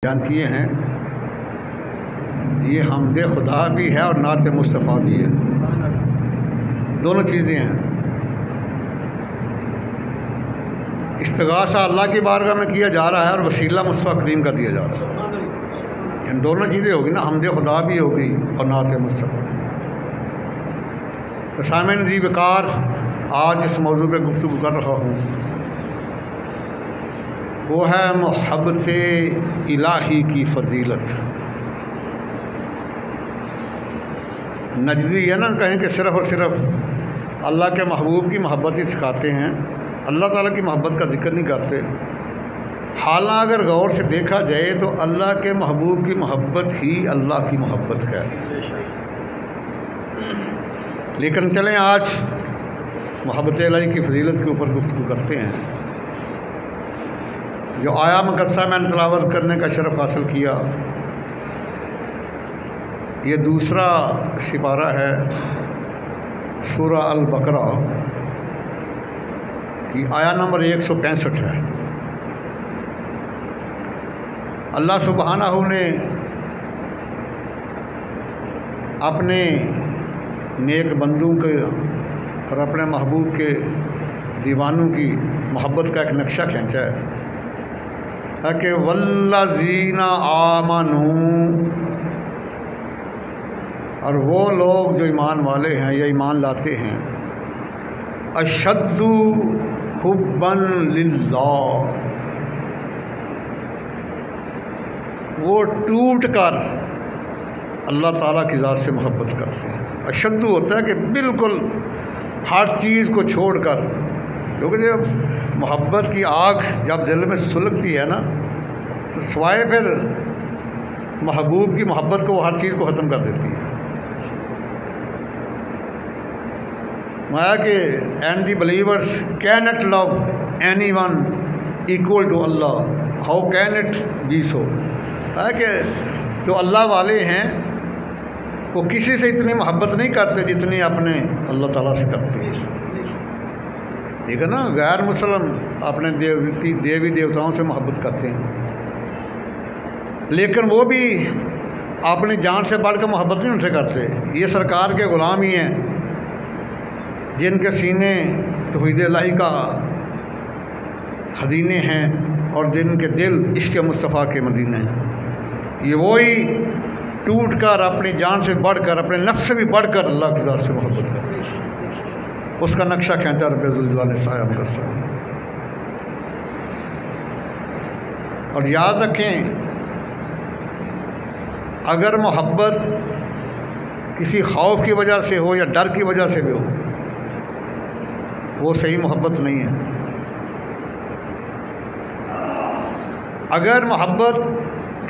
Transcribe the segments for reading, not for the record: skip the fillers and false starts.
बयान किए हैं। ये हमदे खुदा भी है और नात मुस्तफ़ा भी है, दोनों चीज़ें हैं। इस्तिगासा अल्लाह की बारगाह में किया जा रहा है और वसीला मुस्तफ़ा करीम का दिया जा रहा है। इन दोनों चीज़ें होगी ना, हमदे खुदा भी होगी और नात मुस्तफ़ा। तो सामईन जी वकार आज इस मौजू पर गुफ्तगू कर रहा हूँ, वो है मोहब्बत इलाही की फजीलत। नजदी है ना, कहें कि सिर्फ़ और सिर्फ अल्लाह के महबूब की मोहब्बत ही सिखाते हैं, अल्लाह ताला की मोहब्बत का जिक्र नहीं करते। हालांकि अगर गौर से देखा जाए तो अल्लाह के महबूब की मोहब्बत ही अल्लाह की मोहब्बत है। लेकिन चलें आज मोहब्बत इलाही की फजीलत के ऊपर गुफ्तगू करते हैं। जो आया मुक़द्दसा मैंने तिलावत करने का शरफ़ हासिल किया, ये दूसरा सिपारा है सूरा अल बकरा की आया नंबर 165 है। अल्लाह सुब्हानहू ने अपने नेक बंदों के और अपने महबूब के दीवानों की मोहब्बत का एक नक्शा खींचा है कि वल्लज़ीना आमनू, और वो लोग जो ईमान वाले हैं या ईमान लाते हैं, अशद्दु हुब्बन लिल्लाह, वो टूट कर अल्लाह ताला की ज़ात से मोहब्बत करते हैं। अशद्दु होता है कि बिल्कुल हर चीज़ को छोड़कर, क्योंकि जब मोहब्बत की आग जब दिल में सुलगती है ना, तो स्वाय फिर महबूब की मोहब्बत को वो हर चीज़ को ख़त्म कर देती है। माया कि and the believers can not love any one equal to Allah, how can it be so, है कि जो अल्लाह वाले हैं वो किसी से इतनी मोहब्बत नहीं करते जितनी अपने अल्लाह ताला से करते हैं। ठीक है ना, गैर मुसलम अपने देवी देवताओं से मोहब्बत करते हैं, लेकिन वो भी अपनी जान से बढ़कर मोहब्बत नहीं उनसे करते। ये सरकार के ग़ुलाम ही हैं जिनके सीने तौहीद इलाही का खजीने हैं और जिनके दिल इश्क़ मुस्तफ़ा के मदीने हैं। ये वही टूट कर अपनी जान से बढ़कर, अपने नफ्स से भी बढ़कर अल्लाह की ज़ात से मोहब्बत करते हैं। उसका नक्शा खींचा रब्बुल ज़ुल साया मुक़द्दस। और याद रखें, अगर मोहब्बत किसी खौफ की वजह से हो या डर की वजह से भी हो, वो सही मोहब्बत नहीं है। अगर मोहब्बत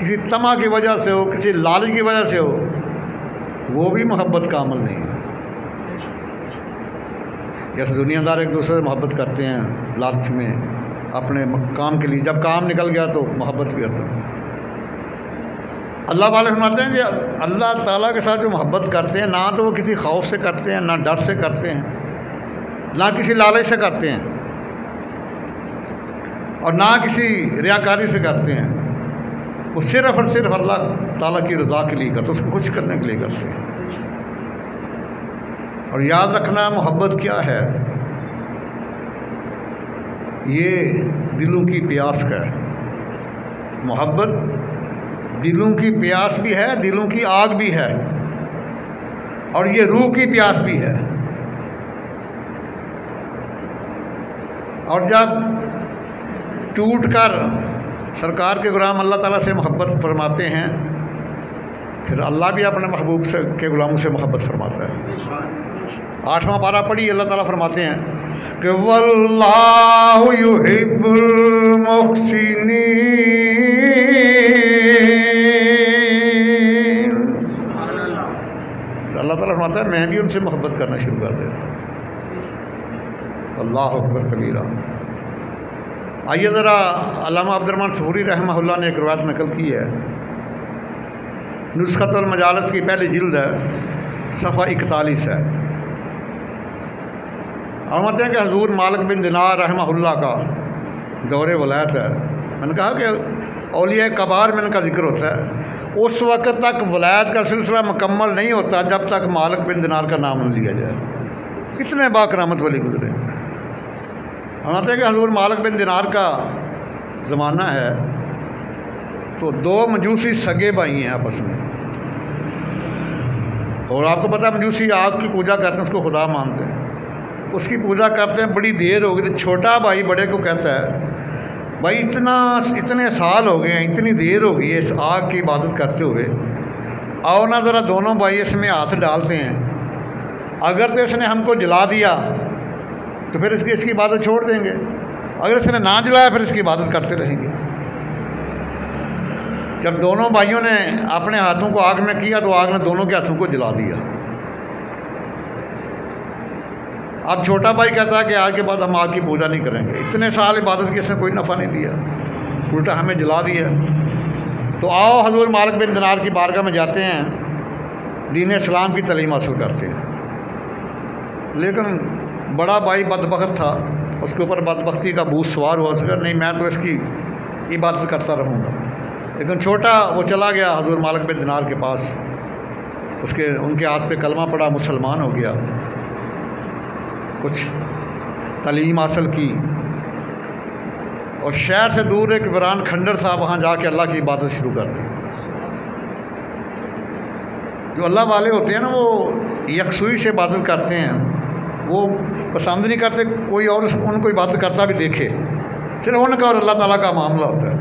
किसी तमा की वजह से हो, किसी लालच की वजह से हो, वो भी मोहब्बत का अमल नहीं है। जैसे दुनियादार एक दूसरे से मोहब्बत करते हैं लालच में, अपने काम के लिए, जब काम निकल गया तो मोहब्बत भी होता है। अल्लाह वाले फरमाते हैं कि अल्लाह ताला के साथ जो मोहब्बत करते हैं, ना तो वो किसी खौफ से करते हैं, ना डर से करते हैं, ना किसी लालच से करते हैं, और ना किसी रियाकारी से करते हैं। वो सिर्फ़ और सिर्फ अल्लाह ताला की रज़ा के लिए करते, उसको खुश करने के लिए करते हैं। और याद रखना, मोहब्बत क्या है, ये दिलों की प्यास का है। मोहब्बत दिलों की प्यास भी है, दिलों की आग भी है, और ये रूह की प्यास भी है। और जब टूट कर सरकार के ग़ुलाम अल्लाह ताला से मोहब्बत फरमाते हैं, फिर अल्लाह भी अपने महबूब से के ग़ुलामों से मोहब्बत फरमाता है। 8वां पारा पढ़ी, अल्लाह ताला फरमाते हैं कि वल्लाहु युहिब्बुल मुहसिनीन, अल्लाह ताला फरमाता है मैं भी उनसे मोहब्बत करना शुरू कर देता हूँ। अल्लाहु अकबर कबीरा। आइए ज़रा, अल्लामा अब्दुर्रहमान सफूरी रहमहुल्लाह ने एक रिवायत नकल की है, नुस्ख़तुल मजालिस की पहली जिल्द है, सफ़ा 41 है। और कहते हैं कि हज़ूर मालिक बिन दिनार रहमहुल्लाह का दौरे वलायत है। मैंने कहा कि औलिया कबार में इनका जिक्र होता है। उस वक़्त तक वलायत का सिलसिला मुकम्मल नहीं होता जब तक मालिक बिन दिनार का नाम न लिया जाए। कितने बाकरामत वाली गुजरे। हम आते हैं कि हज़ूर मालिक बिन दिनार का ज़माना है तो दो मजूसी सगे भाई हैं आपस में, और आपको पता है मजूसी आग की पूजा करते हैं, उसको खुदा मानते हैं, उसकी पूजा करते हैं। बड़ी देर हो गई तो छोटा भाई बड़े को कहता है भाई इतने साल हो गए हैं, इतनी देर हो गई है इस आग की इबादत करते हुए, आओ ना ज़रा दोनों भाई इसमें हाथ डालते हैं। अगर तो इसने हमको जला दिया तो फिर इसकी इबादत छोड़ देंगे, अगर इसने ना जलाया फिर इसकी इबादत करते रहेंगे। जब दोनों भाइयों ने अपने हाथों को आग में किया तो आग ने दोनों के हाथों को जला दिया। अब छोटा भाई कहता है कि आज के बाद हम आग की पूजा नहीं करेंगे, इतने साल इबादत की इसने कोई नफ़ा नहीं दिया, उल्टा हमें जला दिया। तो आओ हज़ूर मालिक बिन दिनार की बारगाह में जाते हैं, दीन इस्लाम की तालीम हासिल करते हैं। लेकिन बड़ा भाई बदबख्त था, उसके ऊपर बदबख्ती का भूत सवार हुआ, सका नहीं मैं तो इसकी इबादत करता रहूँगा। लेकिन छोटा वो चला गया हज़ूर मालिक बिन दिनार के पास, उनके हाथ पे कलमा पड़ा, मुसलमान हो गया, कुछ तालीम हासिल की, और शहर से दूर एक वीरान खंडर था, वहाँ जाके अल्लाह की इबादत शुरू कर दी। जो अल्लाह वाले होते हैं ना वो यकसुई से इबादत करते हैं, वो पसंद नहीं करते कोई और उनको इबादत करता भी देखे, सिर्फ उनका और अल्लाह ताला का मामला होता है।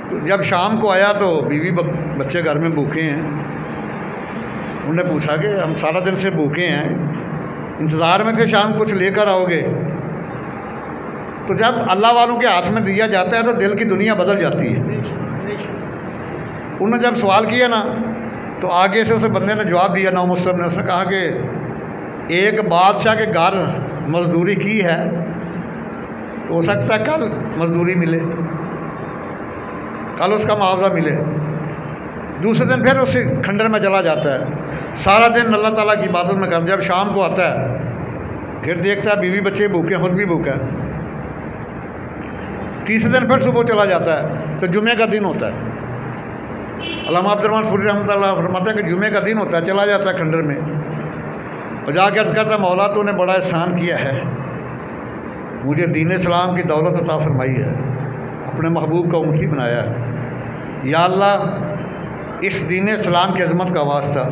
तो जब शाम को आया तो बीवी बच्चे घर में भूखे हैं, उन्होंने पूछा कि हम सारा दिन से भूखे हैं, इंतज़ार में थे शाम कुछ लेकर आओगे। तो जब अल्लाह वालों के हाथ में दिया जाता है तो दिल की दुनिया बदल जाती है। उन्होंने जब सवाल किया ना तो आगे से उस बंदे ने जवाब दिया, नौ मुस्लिम ने, उसने कहा कि एक बादशाह के घर मजदूरी की है तो हो सकता है कल मजदूरी मिले, कल उसका मुआवजा मिले। दूसरे दिन फिर उस खंडर में चला जाता है, सारा दिन अल्लाह ताला की इबादत में कर। जब शाम को आता है फिर देखता है बीवी बच्चे भूखे, खुद भी भूखा है। तीसरे दिन फिर सुबह चला जाता है तो जुमे का दिन होता है। अल्लामा अब्दुर्रहमान फूरी रहमतुल्लाह फरमाते हैं कि जुमे का दिन होता है, चला जाता है खंडर में और जाकर अर्ज़ करता है मौला तूने बड़ा एहसान किया है, मुझे दीन इस्लाम की दौलत अता फरमाई है, अपने महबूब का उम्मती बनाया है। या अल्लाह इस दीन इस्लाम की अज़मत का वास्ता,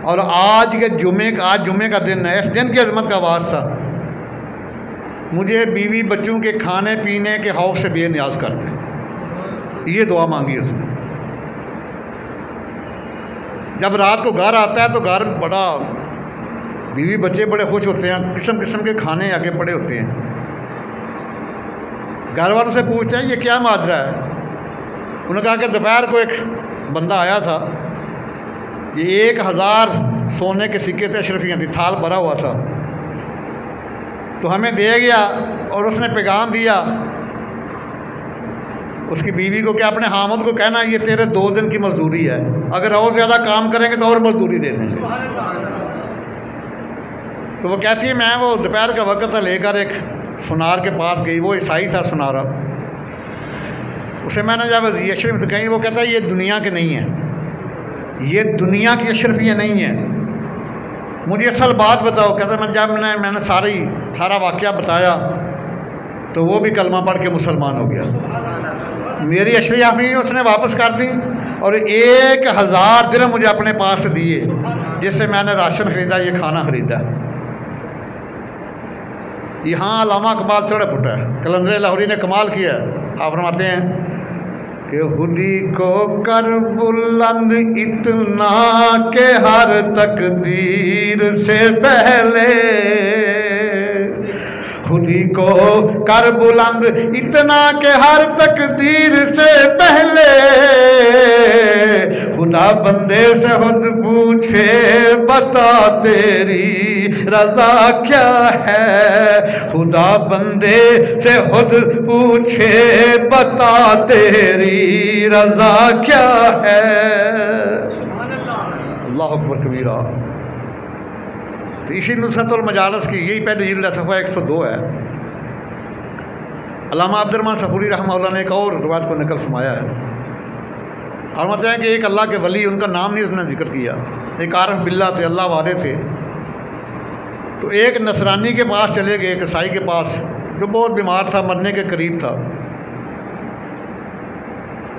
और आज जुमे का दिन है, इस दिन की अज़मत का वास्ता मुझे बीवी बच्चों के खाने पीने के खौफ से बेनियाज कर दे। ये दुआ मांगी उसने। जब रात को घर आता है तो घर बड़ा, बीवी बच्चे बड़े खुश होते हैं, किस्म किस्म के खाने आगे पड़े होते हैं। घर वालों से पूछते हैं ये क्या माजरा है। उन्होंने कहा कि दोपहर को एक बंदा आया था, ये 1000 सोने के सिक्के थे, अशरफियाँ थी, थाल भरा हुआ था, तो हमें दे गया और उसने पैगाम दिया उसकी बीवी को कि अपने हामद को कहना ये तेरे 2 दिन की मजदूरी है, अगर और ज़्यादा काम करेंगे तो और मजदूरी दे देंगे। तो वो कहती है मैं वो दोपहर का वक्त था, लेकर एक सुनार के पास गई, वो ईसाई था सुनारा। उसे मैंने जब ये अशरफ कही, वो कहता है ये दुनिया के नहीं है, ये दुनिया की अशरफियाँ नहीं है, मुझे असल बात बताओ। कहता मैं जब मैंने सारा वाक़या बताया तो वो भी कलमा पढ़ के मुसलमान हो गया। मेरी अशरफियाँ उसने वापस कर दी और 1000 दिरहम मुझे अपने पास दिए, जिससे मैंने राशन ख़रीदा, ये खाना ख़रीदा। यहाँ अल्लामा इकबाल चढ़ फुटा है, कलंदर लाहौरी ने कमाल किया। आप फरमाते हैं कि खुदी को कर बुलंद इतना के हर तकदीर से पहले, खुदी को कर बुलंद इतना के हर तकदीर से पहले, खुदा बंदे से खुद पूछे बता तेरी रजा क्या है, खुदा बंदे से खुद पूछे बता तेरी रजा क्या है। अल्लाह अकबर कबीरा। तो इसी नुसरतुल मजालिस की यही पहली जिल्द सफ़ा 102 है। अल्लामा अब्दुर्रहमान सफूरी रहमतुल्लाह ने एक और रिवायत को नकल फरमाया है और मतलब है कि एक अल्लाह के वली, उनका नाम नहीं उसने जिक्र किया, एक आरफ बिल्ला थे, अल्लाह वाले थे। तो एक नसरानी के पास चले गए, एक ईसाई के पास जो बहुत बीमार था, मरने के करीब था।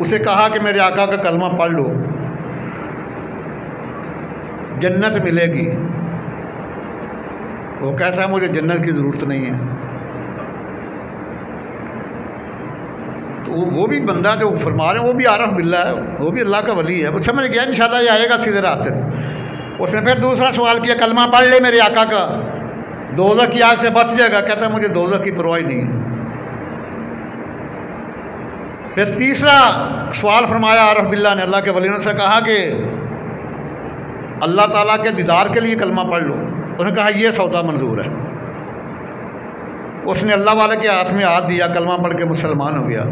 उसे कहा कि मेरे आका का कलमा पढ़ लो, जन्नत मिलेगी। वो कहता है मुझे जन्नत की ज़रूरत नहीं है। तो वो भी बंदा जो फरमा रहे हैं वो भी आरफ बिल्ला है, वो भी अल्लाह का वली है। वो समझ गया इंशाल्लाह ये आएगा सीधे रास्ते। उसने फिर दूसरा सवाल किया, कलमा पढ़ ले मेरे आका का, दोज़ख की आग से बच जाएगा। कहता है मुझे दोज़ख की परवाह नहीं है। फिर तीसरा सवाल फरमाया आरफ बिल्ला ने, अल्लाह के वली ने, कहा कि अल्लाह ताला के दीदार के लिए कलमा पढ़ लो। उसने कहा ये सौदा मंजूर है। उसने अल्लाह वाले के हाथ में हाथ दिया, कलमा पढ़ के मुसलमान हो गया।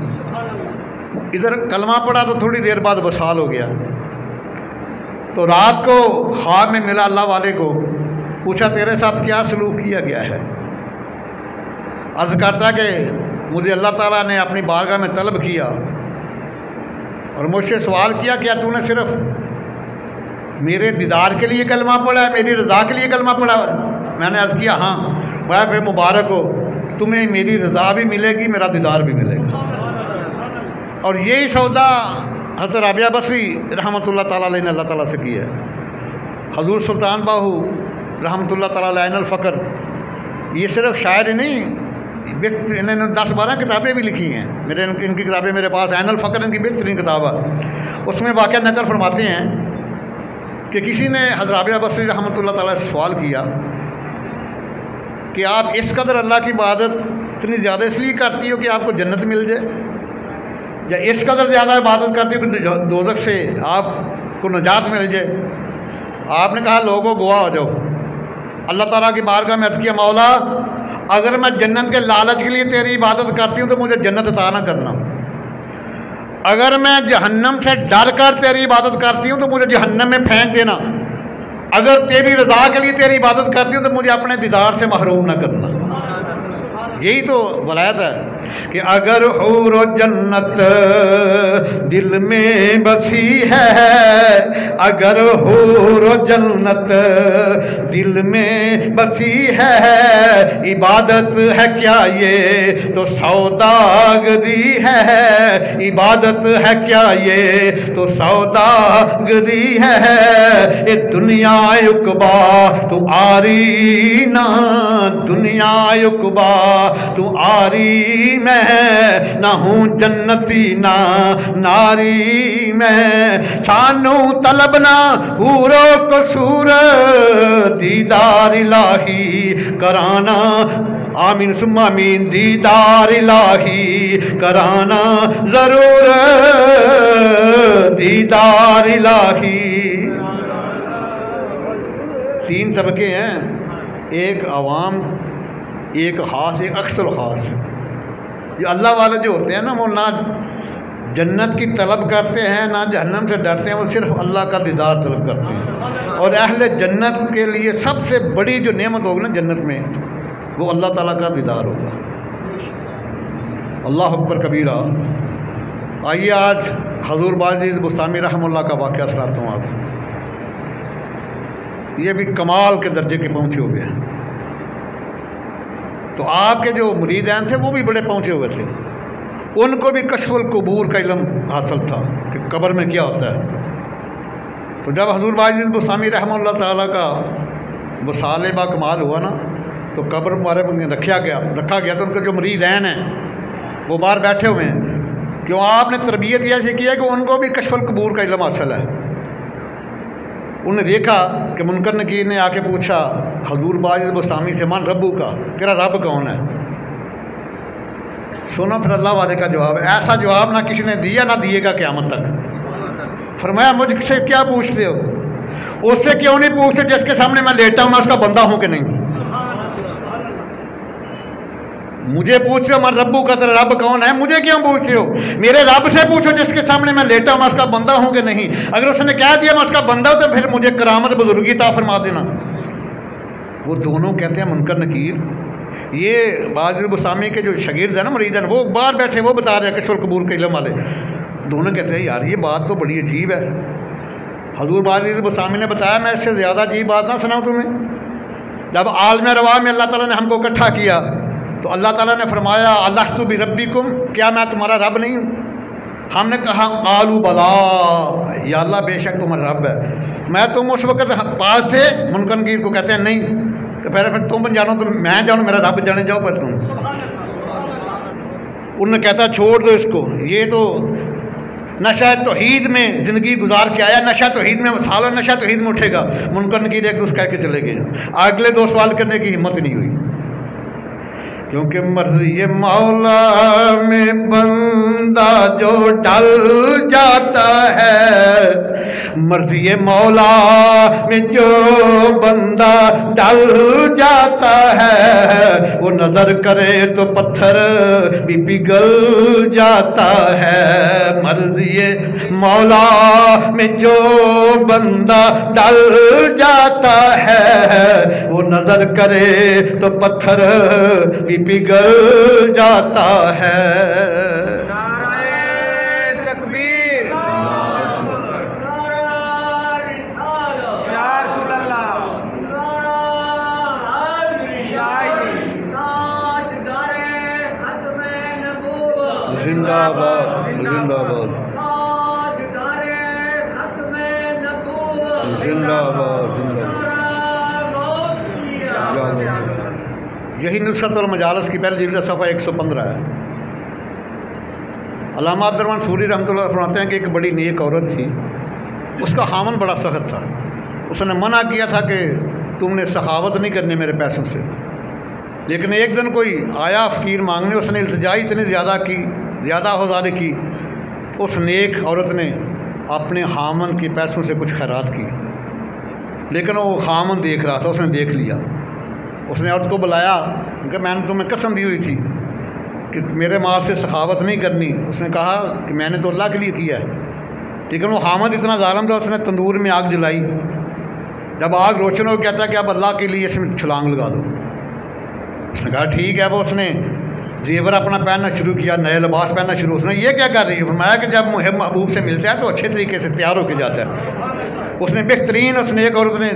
इधर कलमा पढ़ा तो थोड़ी देर बाद वसाल हो गया। तो रात को ख्वाब में मिला अल्लाह वाले को, पूछा तेरे साथ क्या सलूक किया गया है। अर्ज़ करता कि मुझे अल्लाह ताला ने अपनी बारगाह में तलब किया और मुझसे सवाल किया, क्या तूने सिर्फ मेरे दीदार के लिए कलमा पढ़ा है, मेरी रज़ा के लिए कलमा पढ़ा? मैंने अर्ज़ किया हाँ। वह फिर मुबारक हो, तुम्हें मेरी रज़ा भी मिलेगी, मेरा दीदार भी मिलेगा। और यही सौदा हज़रत राबिया बसरी रहमतुल्लाह ताला अलैह ने अल्लाह ताला से किया है। हज़ूर सुल्तान बाहू रहमतुल्लाह ताला अलैह ऐनुल फ़क्र, ये सिर्फ शायर ही नहीं, इन्होंने 10-12 किताबें भी लिखी हैं। इनकी किताबें मेरे पास, ऐनुल फ़क्र इनकी बेहतरीन किताब है। उसमें वाक़या नकल फरमाते हैं कि किसी ने हज़रत राबिया बसरी रहमतुल्लाह ताला से सवाल किया कि आप इस कदर अल्लाह की इबादत इतनी ज़्यादा इसलिए करती हो कि आपको जन्नत मिल जाए, या इस कदर ज़्यादा इबादत करती हो कि दोज़ख से आपको नजात मिल जाए? आपने कहा लोगों गवाह हो जाओ। अल्लाह ताला की बारगाह में अर्ज़ किया, मौला अगर मैं जन्नत के लालच के लिए तेरी इबादत करती हूँ तो मुझे जन्नत अता ना करना। अगर मैं जहन्नम से डर कर तेरी इबादत करती हूँ तो मुझे जहन्नम में फेंक देना। अगर तेरी रज़ा के लिए तेरी इबादत करती हूँ तो मुझे अपने दीदार से महरूम ना करना। यही तो वलायत है कि अगर हूर जन्नत दिल में बसी है, अगर हूर जन्नत दिल में बसी है, इबादत है क्या ये तो सौदागरी है, इबादत है क्या ये तो सौदागरी है। ये दुनिया युकबा तू आरी ना, दुनिया युकबा तू आरी, मैं ना हूँ जन्नती ना नारी। मैं सानू तलब ना हूरो कसूर, दीदार इलाही कराना, आमीन सुम्मा आमीन, दीदार इलाही कराना ज़रूर, दीदार इलाही। 3 तबके हैं, एक आवाम, एक ख़ास, एक अक्सर ख़ास। जो अल्लाह वाले जो होते हैं ना, वो ना जन्नत की तलब करते हैं ना जहन्नम से डरते हैं, वो सिर्फ अल्लाह का दीदार तलब करते हैं। और अहले जन्नत के लिए सबसे बड़ी जो नेमत होगी ना जन्नत में, वो अल्लाह ताला का दीदार होगा। अल्लाह अकबर कबीरा। आइए आज हज़ूर बाज़ीद बुस्तामी रहमतुल्लाह का वाक़या सुनाता हूँ आपको। ये भी कमाल के दर्जे के पहुँचे हुए हैं। तो आपके जो मुरीदान थे वो भी बड़े पहुँचे हुए थे, उनको भी कश्फुल कुबूर का इल्म हासिल था कि कब्र में क्या होता है। तो जब हज़ूर बाज़ीद बुस्तामी रहमतुल्लाह ताला का वसाले बा कमाल हुआ ना, तो कब्र मुबारक में रखा गया। तो उनके जो मुरीदान हैं वो बाहर बैठे हुए हैं, क्यों आपने तरबियत ऐसी की है कि उनको भी कश्फुल कुबूर का इल्म हासिल है। उन्हें देखा कि मुनकर नकीर ने आके पूछा हज़ूर बाज़ीद बुस्तामी से, मन रब्बू का, तेरा रब कौन है? सुनो फिर अल्लाह वाले का जवाब। ऐसा जवाब ना किसी ने दिया ना दिएगा क़यामत तक। फरमाया मुझसे क्या पूछते हो? उससे क्यों नहीं पूछते जिसके सामने मैं लेटा हूँ, मैं उसका बंदा हूँ कि नहीं? मुझे पूछ रहे हो मन रब्बू का, तेरा रब कौन है? मुझे क्यों पूछते हो? मेरे रब से पूछो जिसके सामने मैं लेटा हूँ, मैं उसका बंदा हूँ कि नहीं। अगर उसने कह दिया मैं उसका बंदा हूँ तो फिर मुझे करामत बुजुर्गी ता फरमा देना। वो दोनों कहते हैं मुनकर नकीर ये बाज़ बुस्तामी के जो शागिर्द है ना, मरीद हैं, वो बाहर बैठे वो बता रहे हैं किस्सुल कबूर के इल्म वाले। दोनों कहते हैं यार ये बात तो बड़ी अजीब है। हजूर बाज़ बुस्तामी ने बताया मैं इससे ज़्यादा अजीब बात ना सुनाऊँ तुम्हें। जब आलम रवा में अल्लाह ताला ने हमको इकट्ठा किया तो अल्लाह ताला ने फरमाया अलस्तु बि रब्बिकुम, क्या मैं तुम्हारा रब नहीं हूँ? हमने कहा कालू बला, या अल्लाह बेशक तुम्हारा रब है। मैं तुम उस वक्त पास थे, मुनकर नकीर को कहते हैं नहीं, तो फिर तुम जानो तो मैं जानूँ, मेरा रब जाने जाओ पर तुम। उन्होंने कहता छोड़ दो इसको, ये तो नशा तौहीद में ज़िंदगी गुजार के आया, नशा तौहीद में सालों नशा तौहीद में उठेगा। मुनकर नकीर एक दूसरे कह के चले गए, अगले 2 सवाल करने की हिम्मत नहीं हुई, क्योंकि मर्ज़ी मौला में बंदा जो डल जाता है, मर्ज़ी मौला में जो बंदा डल जाता है, वो नज़र करे तो पत्थर भी पिघल जाता है। मर्ज़ी मौला में जो बंदा डल जाता है, वो नज़र करे तो पत्थर भी पिघल जाता है। जिंदाबाद जिंदाबाद जिंदाबाद जिंदाबाद। यही नुसरत वल मजालिस की पहले जिल्द सफ़ा 115 है। अल्लामा अब्दुर्रहमान सूरी रहमतुल्लाह फरमाते हैं कि एक बड़ी नेक औरत थी, उसका खामन बड़ा सख्त था। उसने मना किया था कि तुमने सखावत नहीं करनी मेरे पैसों से, लेकिन एक दिन कोई आया फ़कीर मांगने, उसने इल्तिजा इतनी ज़्यादा की, ज़्यादा हौज़ारी की, उस नेक औरत ने अपने खामन के पैसों से कुछ खैरात की, लेकिन वो खामन देख रहा था, उसने देख लिया। उसने औरत को बुलाया कि मैंने तुम्हें कसम दी हुई थी कि मेरे माल से सखावत नहीं करनी। उसने कहा कि मैंने तो अल्लाह के लिए किया है, लेकिन वो खामद इतना ज़ालिम था, उसने तंदूर में आग जलाई। जब आग रोशन हो गया था कि अब अल्लाह के लिए इसमें छलांग लगा दो। उसने कहा ठीक है। वो उसने जेवर अपना पहनना शुरू किया, नए लिबास पहनना शुरू। उसने ये क्या कर रही है? फरमाया कि जब मुहिब महबूब से मिलता है तो अच्छे तरीके से तैयार होकर जाता है। उसने बेहतरीन, उसने एक औरत ने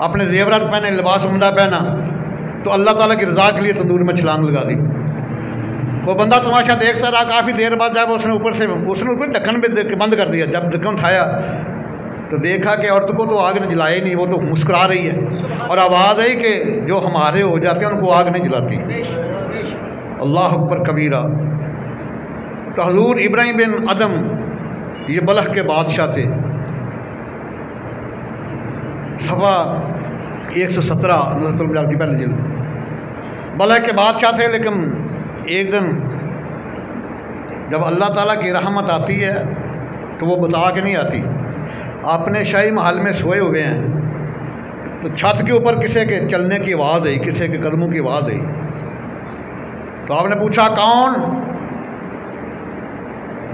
अपने जेवरात पहने, लिबास उम्दा पहना, तो अल्लाह ताला की रज़ा के लिए तंदूर में छलांग लगा दी। वो बंदा तमाशा देखता रहा। काफ़ी देर बाद जब उसने ऊपर ढक्कन भी बंद कर दिया, जब ढक्कन उठाया तो देखा कि औरत को तो आग ने जलाए नहीं, वो तो मुस्कुरा रही है। और आवाज़ आई कि जो हमारे हो जाते हैं उनको आग नहीं जलाती। अल्लाह अकबर कबीरा। तो हजूर इब्राहिम बिन अदम ये बलख के बादशाह थे, सफ़ा 117 नुसरतुल मजालिस की पहली जिल्द। बलख के बादशाह थे, लेकिन एक दिन जब अल्लाह ताला की रहमत आती है तो वो बता के नहीं आती। अपने शाही महल में सोए हुए हैं तो छत के ऊपर किसी के चलने की आवाज़ आई, किसी के कदमों की आवाज़ आई। तो आपने पूछा कौन?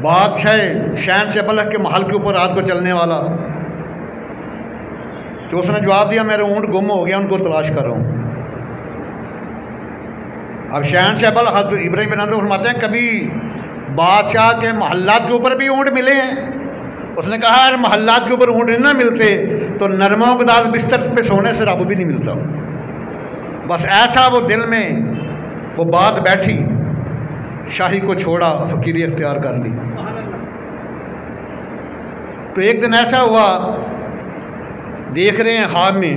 बादशाह शहनशाह बलख के महल के ऊपर रात को चलने वाला। तो उसने जवाब दिया मेरे ऊँट गुम हो गया, उनको तलाश कर रहा हूँ। अब शहनशाह बलख हज़रत इब्राहिम बिन अदम फरमाते हैं कभी बादशाह के महल्लात के ऊपर भी ऊँट मिले हैं? उसने कहा यार महल्लात के ऊपर ऊँट नहीं मिलते तो नरमों के दाद बिस्तर पे सोने से रब भी नहीं मिलता। बस ऐसा वो दिल में वो बात बैठी, शाही को छोड़ा, फ़कीरी अख्तियार कर ली। तो एक दिन ऐसा हुआ, देख रहे हैं ख्वाब में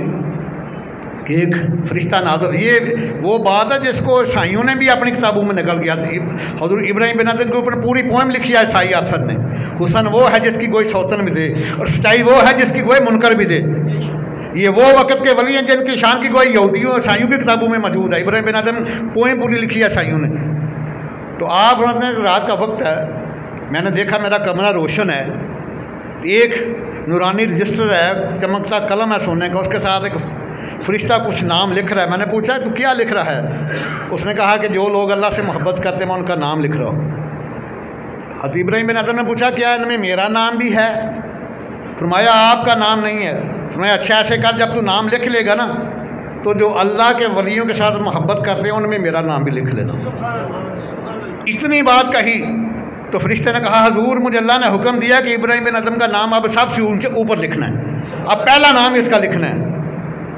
कि एक फरिश्ता नाज़िल। ये वो बात है जिसको ईसाइयों ने भी अपनी किताबों में निकल गया। हज़रत इब्राहिम बिन अदम के ऊपर पूरी पोएम लिखी है ईसाई आथर ने। हुसन वो है जिसकी कोई सौतन भी दे, और सच्चाई वो है जिसकी कोई मुनकर भी दे। ये वो वक़्त के वली हैं जिनकी शान की कोई यहूदियों ईसाइयों की किताबों में मौजूद है। इब्राहिम बिन अदम पोएम पूरी लिखी है ईसाइयों ने। तो आप रात का वक्त है, मैंने देखा मेरा कमरा रोशन है, एक नूरानी रजिस्टर है, चमकता कलम है सोने का, उसके साथ एक फरिश्ता कुछ नाम लिख रहा है। मैंने पूछा तू क्या लिख रहा है? उसने कहा कि जो लोग अल्लाह से मोहब्बत करते हैं मैं उनका नाम लिख रहा हूँ। हज़रत इब्राहिम बिन अदम ने पूछा क्या इनमें मेरा नाम भी है? फरमाया आपका नाम नहीं है। फरमाया अच्छा ऐसे कर, जब तू नाम लिख लेगा ना तो जो अल्लाह के वलियों के साथ मोहब्बत करते हैं उनमें मेरा नाम भी लिख लेना। इतनी बात कही तो फरिश्ते ने कहा हजूर मुझे अल्लाह ने हुक्म दिया कि इब्राहिम बिन अदम का नाम अब सबसे ऊपर लिखना है, अब पहला नाम इसका लिखना है।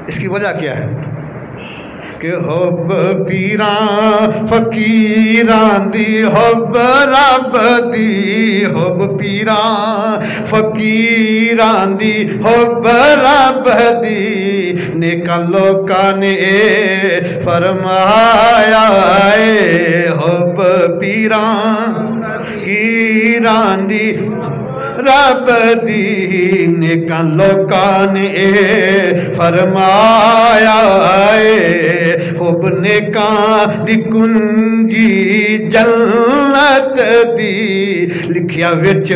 इसकी वजह क्या है कि हुब पीरा फकीरां दी हुब रब दी, हुब पीरा फकीरां दी हुब रब दी, नेकां लोकां ने फरमाया हुब पीरा फकीरां दी रब दी, नेकां लोकां ने फरमाया हुब नेकां दी कुंजी जन्नत दी, लिखिया विच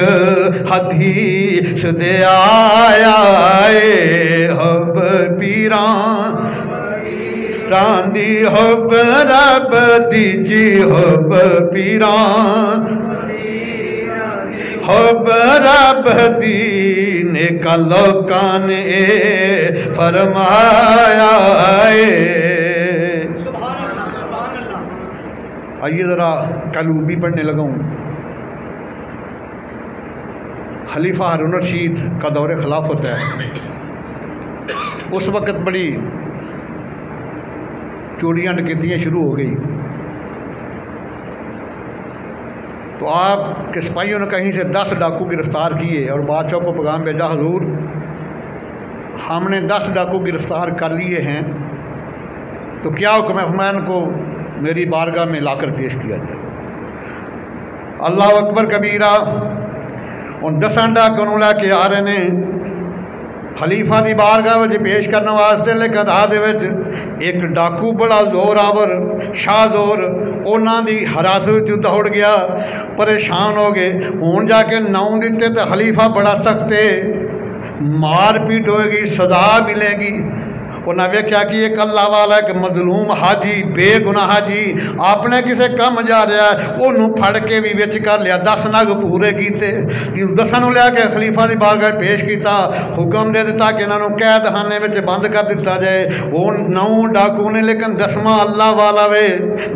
हदीस दे आया हुब पीरां दी हुब रब दी जी, हुब पीरां हुब रब दी, नेकां लोकां ने फरमाया। आइए ज़रा कलूबी पढ़ने लगा हूँ। खलीफा हारून रशीद का दौर खिलाफत है। उस वक़्त बड़ी चोरियाँ डकैतियाँ शुरू हो गई, तो आपके सिपाहियों ने कहीं से 10 डाकू गिरफ्तार किए और बादशाह को पैगाम भेजा हजूर हमने 10 डाकू गिरफ्तार कर लिए हैं, तो क्या हुक्म है फरमान को मेरी बारगाह में लाकर पेश किया जाए। अल्लाह अकबर कबीरा उन 10 डाकू लैके आ रहे ने खलीफा की बारगाह में पेश करने वास्ते, लेकिन राह एक डाकू बड़ा जोरावर शाहजोर उन्होंने हिरासत दौड़ गया, परेशान हो गए। हूँ जाके 9 दिते तो खलीफा बड़ा सख्त है, मार पीट होएगी, सजा मिलेगी। उन्हें वेख्या कि एक अल्लाह वाला एक मजलूम हाजी बेगुनाह हाजी आपने किसी कम जा रहा है, उन्होंने फड़ के भी विच कर लिया, 10 नग पूरे किए, 10 लिया के खलीफा की बारगाह पेश किया, हुक्म दे दिता कि इन्हों कैदखाने में बंद कर दिता जाए। वो 9 डाकू ने, लेकिन 10वां अल्लाह वाला वे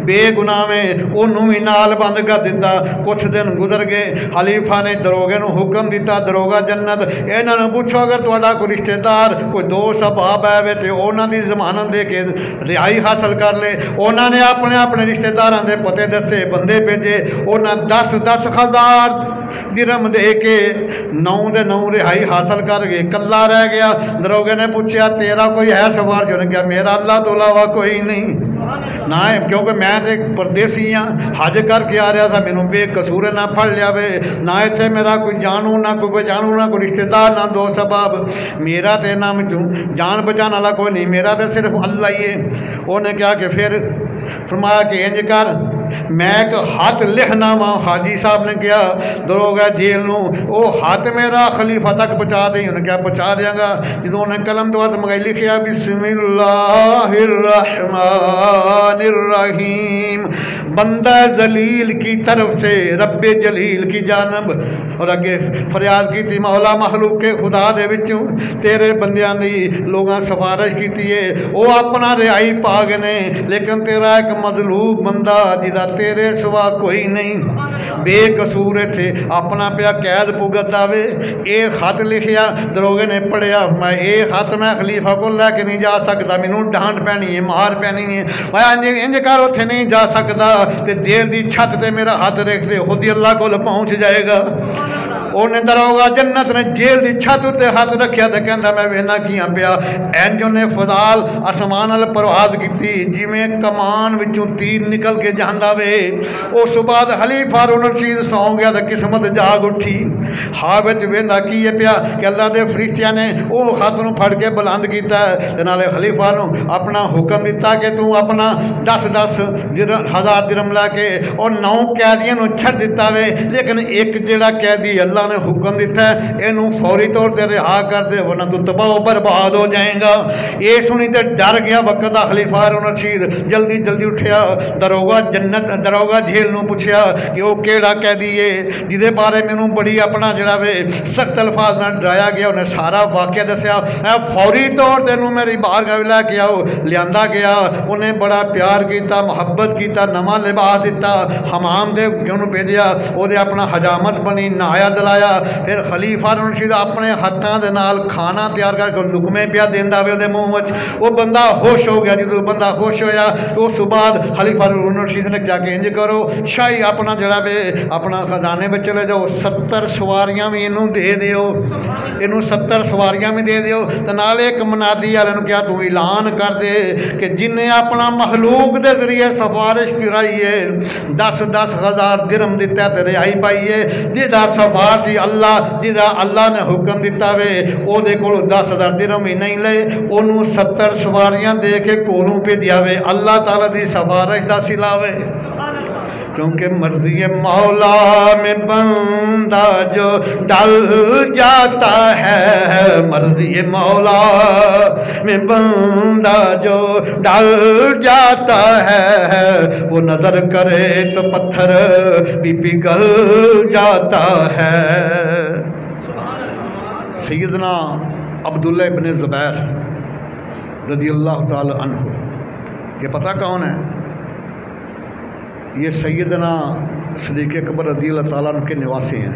बेगुनाह में उन्होंने भी नाल बंद कर दिता। कुछ दिन गुजर गए, खलीफा ने दरोगे को हुक्म दिता, दरोगा जन्नत इन्होंने पूछो अगर तुहाडा कोई रिश्तेदार कोई दोस्त अहबाब आवे तो उन्होंने जमानत दे के रिहाई हासिल कर ले। उन्होंने अपने अपने रिश्तेदारों के पते दसे, बंदे भेजे, उन्हें 10-10 हज़ार दिरहम दे के 9 दे 9 रिहाई हासिल कर गए। कला रह गया। दरोगे ने पूछा तेरा कोई है सवार? जो ने कहा मेरा अल्लाह तो अलावा कोई नहीं ना है, क्योंकि मैं तो परदेसी हाँ, हज करके आ रहा था, मैनू बेकसूर ना फड़ लिया वे, ना इतने मेरा कोई जानू ना कोई बचानू ना कोई रिश्तेदार ना दोस्त अहबाब, मेरा तो इन्हों में जान बचाने वाला कोई नहीं, मेरा तो सिर्फ अल्लाह ही है। उन्हें कहा कि फिर फरमाया कि इंज कर मैं एक हथ लिखना वा। हाजी साहब ने कहा दरोगा जेल नूं वो हथ मेरा खलीफा तक पहुँचा दे। उन्हें क्या पहुँचा देंगा। जो उन्हें कलम तो हथ मंगाई लिखिया बिस्मिल्लाहिर्रहमानिर्रहीम, बंदा जलील की तरफ से रब्बे जलील की जानब, और अगे फरियाद की थी मौला महलूक के खुदा दे विचों तेरे बंदियां दी लोगां सिफारिश की है, वो अपना रिहाई पा गए ने, लेकिन तेरा एक मजलूब बंदा जिदा तेरे सिवा कोई नहीं, बेकसूर थे, अपना पिया कैद भुगत दावे। ये खत लिखिया दरोगे ने पढ़िया, मैं ये खत मैं खलीफा को लैके नहीं जा सकता, मैनू डांट पैनी है, मार पैनी है, मैं इंज कर उत्थे नहीं जा सकता, तो जेल की छत से मेरा हाथ रख दे, खुद ही अल्लाह को पहुँच जाएगा। उन्हें दरोगा जन्नत ने जेल की छत उत्ते हाथ रखिया तो कहता मैं वेना किया पिया। इंज उन्हें फदाल आसमान वाल परवाज की जिमें कमान विचों तीर निकल के जाता वे। उस बाद खलीफा हारून रशीद सौ गया तो किस्मत जाग उठी। हा बिच वेंदा की है पिया कि अल्लाह के फरिश्तियां ने वो खत नूं फड़ के बुलंद किया, नाले खलीफा नूं अपना हुक्म दिता कि तू अपना 10-10 हज़ार दिरहम ला के और 9 कैदियों नूं छड्ड दिता वे, लेकिन एक जिहड़ा कैदी अल्लाह अल्लाह ने हुक्म दिता है इनू फौरी तौर पर रिहा कर दे वरना तू तबाह बर्बाद हो जाएगा। ये सुनी तो डर गया वक्त का खलीफा हारून रशीद, जल्दी जल्दी उठिया दरोगा झेल नूं पुछया कि वह केड़ा कैदी है जिदे बारे मैनू बड़ी अपना जड़ा वे सख्त अल्फाज नाल डराया गया। उन्हें सारा वाकया दसिया, मैं फौरी तौर पर इनू मेरी बारगाह लैके आओ। लिया गया, उन्हें बड़ा प्यार किया, मुहब्बत किया, नवा लिबास दिता, हमाम दे उन्होंने भेजा, वो अपना हजामत बनी, नहाया दलाया। फिर खलीफा हारून रशीद अपने हत्थों के नाल खाना तैयार करके लुकमे पिया देंदा वे उहदे मूँह विच। वो बंदा खुश हो गया। जो बंदा खुश होया उस बाद खलीफा हारून रशीद ने जाके इंज करो शाही अपना जड़ा वे अपना खजाने में चले जाओ, 70 सवारियां भी इनू दे दिओ, इनू 70 सवारियां भी दे दिओ। तो नाल एक मनादी वाले क्या तू ऐलान कर दे कि जिन्हें अपना मखलूक के जरिए सिफारिश कराई है 10-10 हज़ार दिरहम दिता ते रिहाई पाई है। जिहदा सिफारिश अल्लाह जिहदा अल्लाह ने हुक्म दिता वे ओहदे कोल 10,000 दिरहम ही नहीं ले, ओनू 70 सवारियां दे के कोलों भेजिया वे अल्लाह ताला दी सिफारिश दा सिलावे। क्योंकि मर्जी मौला में बंदा जो डल जाता है, मर्जी मौला में बंदा जो डल जाता है, वो नजर करे तो पत्थर भी पिघल जाता है। सैयदना अब्दुल्लाह इब्न ज़ुबैर रज़ियल्लाहु ताला अन्हु, ये पता कौन है? ये सैयदना सिद्दीक़ अकबर रज़ियल्लाहु ताला अन्हु के निवासी हैं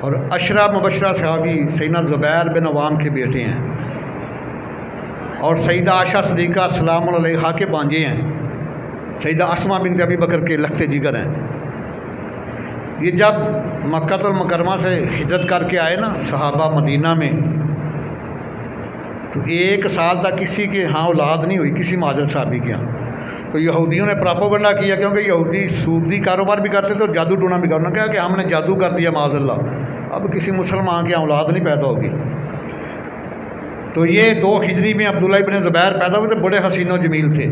और अशरा मुबशरा सहाबी सैयदना ज़ुबैर बिन अवाम के बेटे हैं और सैयदा आयशा सिद्दीक़ा सलाम अलैहा के भांजे हैं। सैयदा अस्मा बिनत अबी बकर के लखते जिगर हैं। ये जब मक्का मुकरमा से हिजरत करके आए ना सहाबा मदीना में, तो 1 साल तक किसी के यहाँ औलाद नहीं हुई, किसी महाजर साहबी के यहाँ। तो यहूदियों ने प्रोपेगेंडा किया, क्योंकि यहूदी सूदी कारोबार भी करते तो जादू टोना भी करना, क्या कि हमने जादू कर दिया माज़अल्लाह, अब किसी मुसलमान के यहाँ औलाद नहीं पैदा होगी। तो ये 2 हिजरी में अब्दुल्लाह इब्न ज़ुबैर पैदा हुए, तो बड़े हसीनो जमील थे।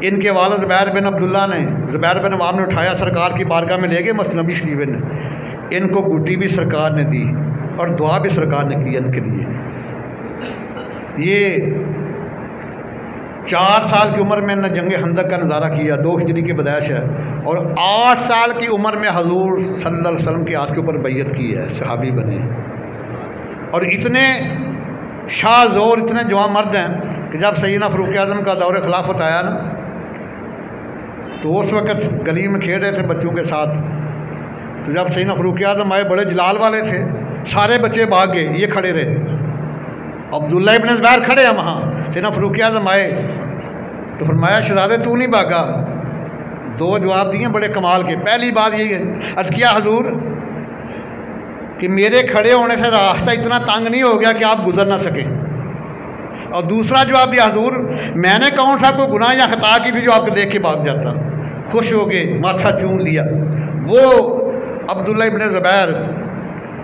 इनके वालिद ज़ुबैर बिन अब्दुल्ला ने ज़ुबैर बिन अवाम ने उठाया, सरकार की बारगाह में ले गए मस्जिद नबी शरीफ ने। इनको गुड्डी भी सरकार ने दी और दुआ भी सरकार ने की इनके लिए। ये 4 साल की उम्र में न जंग खंदक का नज़ारा किया, 2 हिजरी की पैदाइश है, और 8 साल की उम्र में हजूर सल्लल्लाहु अलैहि वसल्लम के हाथ के ऊपर बैयत की है, सहाबी बने। और इतने शाहज़ोर इतने जवान मर्द हैं कि जब सैयदना फ़ारूक आज़म का दौर खिलाफत आया ना, तो उस वक़्त गली में खेल रहे थे बच्चों के साथ। तो जब सैयदना फ़ारूक आज़म आए, बड़े जलाल वाले थे, सारे बच्चे भाग गए, ये खड़े रहे। अब्दुल्लाह इब्न ज़ुबैर खड़े हैं वहाँ। सैयदना फ़ारूक आज़म आए तो फरमाया शहज़ादे तू नहीं भागा। 2 जवाब दिए बड़े कमाल के। पहली बात ये अर्ज़ किया हजूर कि मेरे खड़े होने से रास्ता इतना तंग नहीं हो गया कि आप गुजर ना सकें। और दूसरा जवाब दिया हजूर मैंने कौन सा कोई गुनाह या खता की थी जो आपको देख के भाग जाता। खुश हो गए, माथा चूम लिया। वो अब्दुल्लाह इब्न ज़ुबैर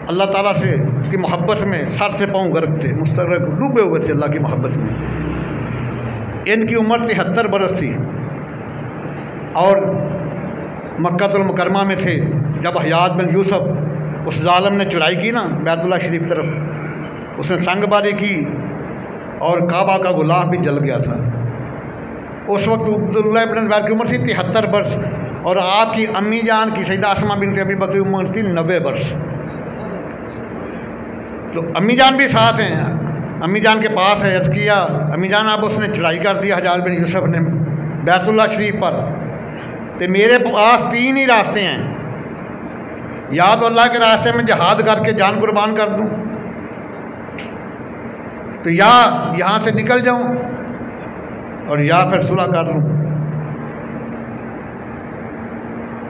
अल्लाह ताला से की मोहब्बत में सर से पाँव गर्क थे, मुस्तग़रक़ डूबे हुए थे अल्लाह की मोहब्बत में। इनकी उम्र 73 बरस थी और मक्का मुकरमा में थे जब हयात बिन यूसुफ उस जालिम ने चढ़ाई की ना बैतुल्लाह शरीफ तरफ, उसने संगबारी की और काबा का गुलाब भी जल गया था। उस वक्त अब्दुल्लाह इब्न ज़ुबैर की उम्र थी 73 वर्ष और आपकी अम्मी जान की सैयदा अस्मा बिनत अबी बकर की उम्र थी 90 वर्ष। तो अम्मी जान भी साथ हैं, अम्मी जान के पास है। अर्ज़ किया अम्मी जान अब उसने चढ़ाई कर दी हज्जाज बिन यूसुफ ने बैतुल्लाह शरीफ पर, तो मेरे पास 3 ही रास्ते हैं, या तो अल्लाह के रास्ते में जहाद करके जान कुर्बान कर दूं, तो या यहाँ से निकल जाऊं और या फिर सुलह कर लूँ।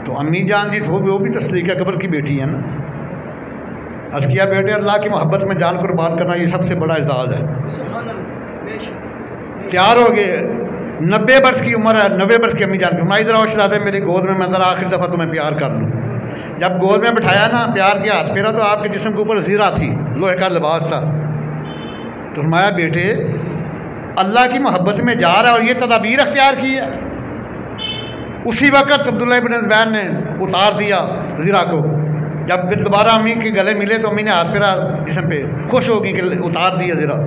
तो अम्मी जान जी तो वो भी तो सिद्दीक़ अकबर की बेटी है ना। अर्ज़ किया बेटे अल्लाह की मोहब्बत में जान कुर्बान करना ये सबसे बड़ा एजाज़ है। तैयार हो गए, 90 वर्ष की उम्र है, 90 वर्ष की अम्मी जान की। मैं इधर आओ शहज़ादे मेरी गोद में, मैं ज़रा आखिरी दफ़ा तुम्हें प्यार कर लूँ। जब गोद में बिठाया ना, प्यार किया, हाथ फेरा तो आपके जिस्म के ऊपर ज़ीरा थी, लोहे का लिबास था। तो फरमाया बेटे अल्लाह की मोहब्बत में जा रहा है और ये तदाबीर अख्तियार की है। उसी वक़्त अब्दुल्लाह इब्न ज़ुबैर ने उतार दिया ज़ीरा को जब फिर दोबारा अम्मी के गले मिले तो अम्मी ने हाथ फेरा जिसम पे, खुश हो गई कि उतार दिया ज़रा।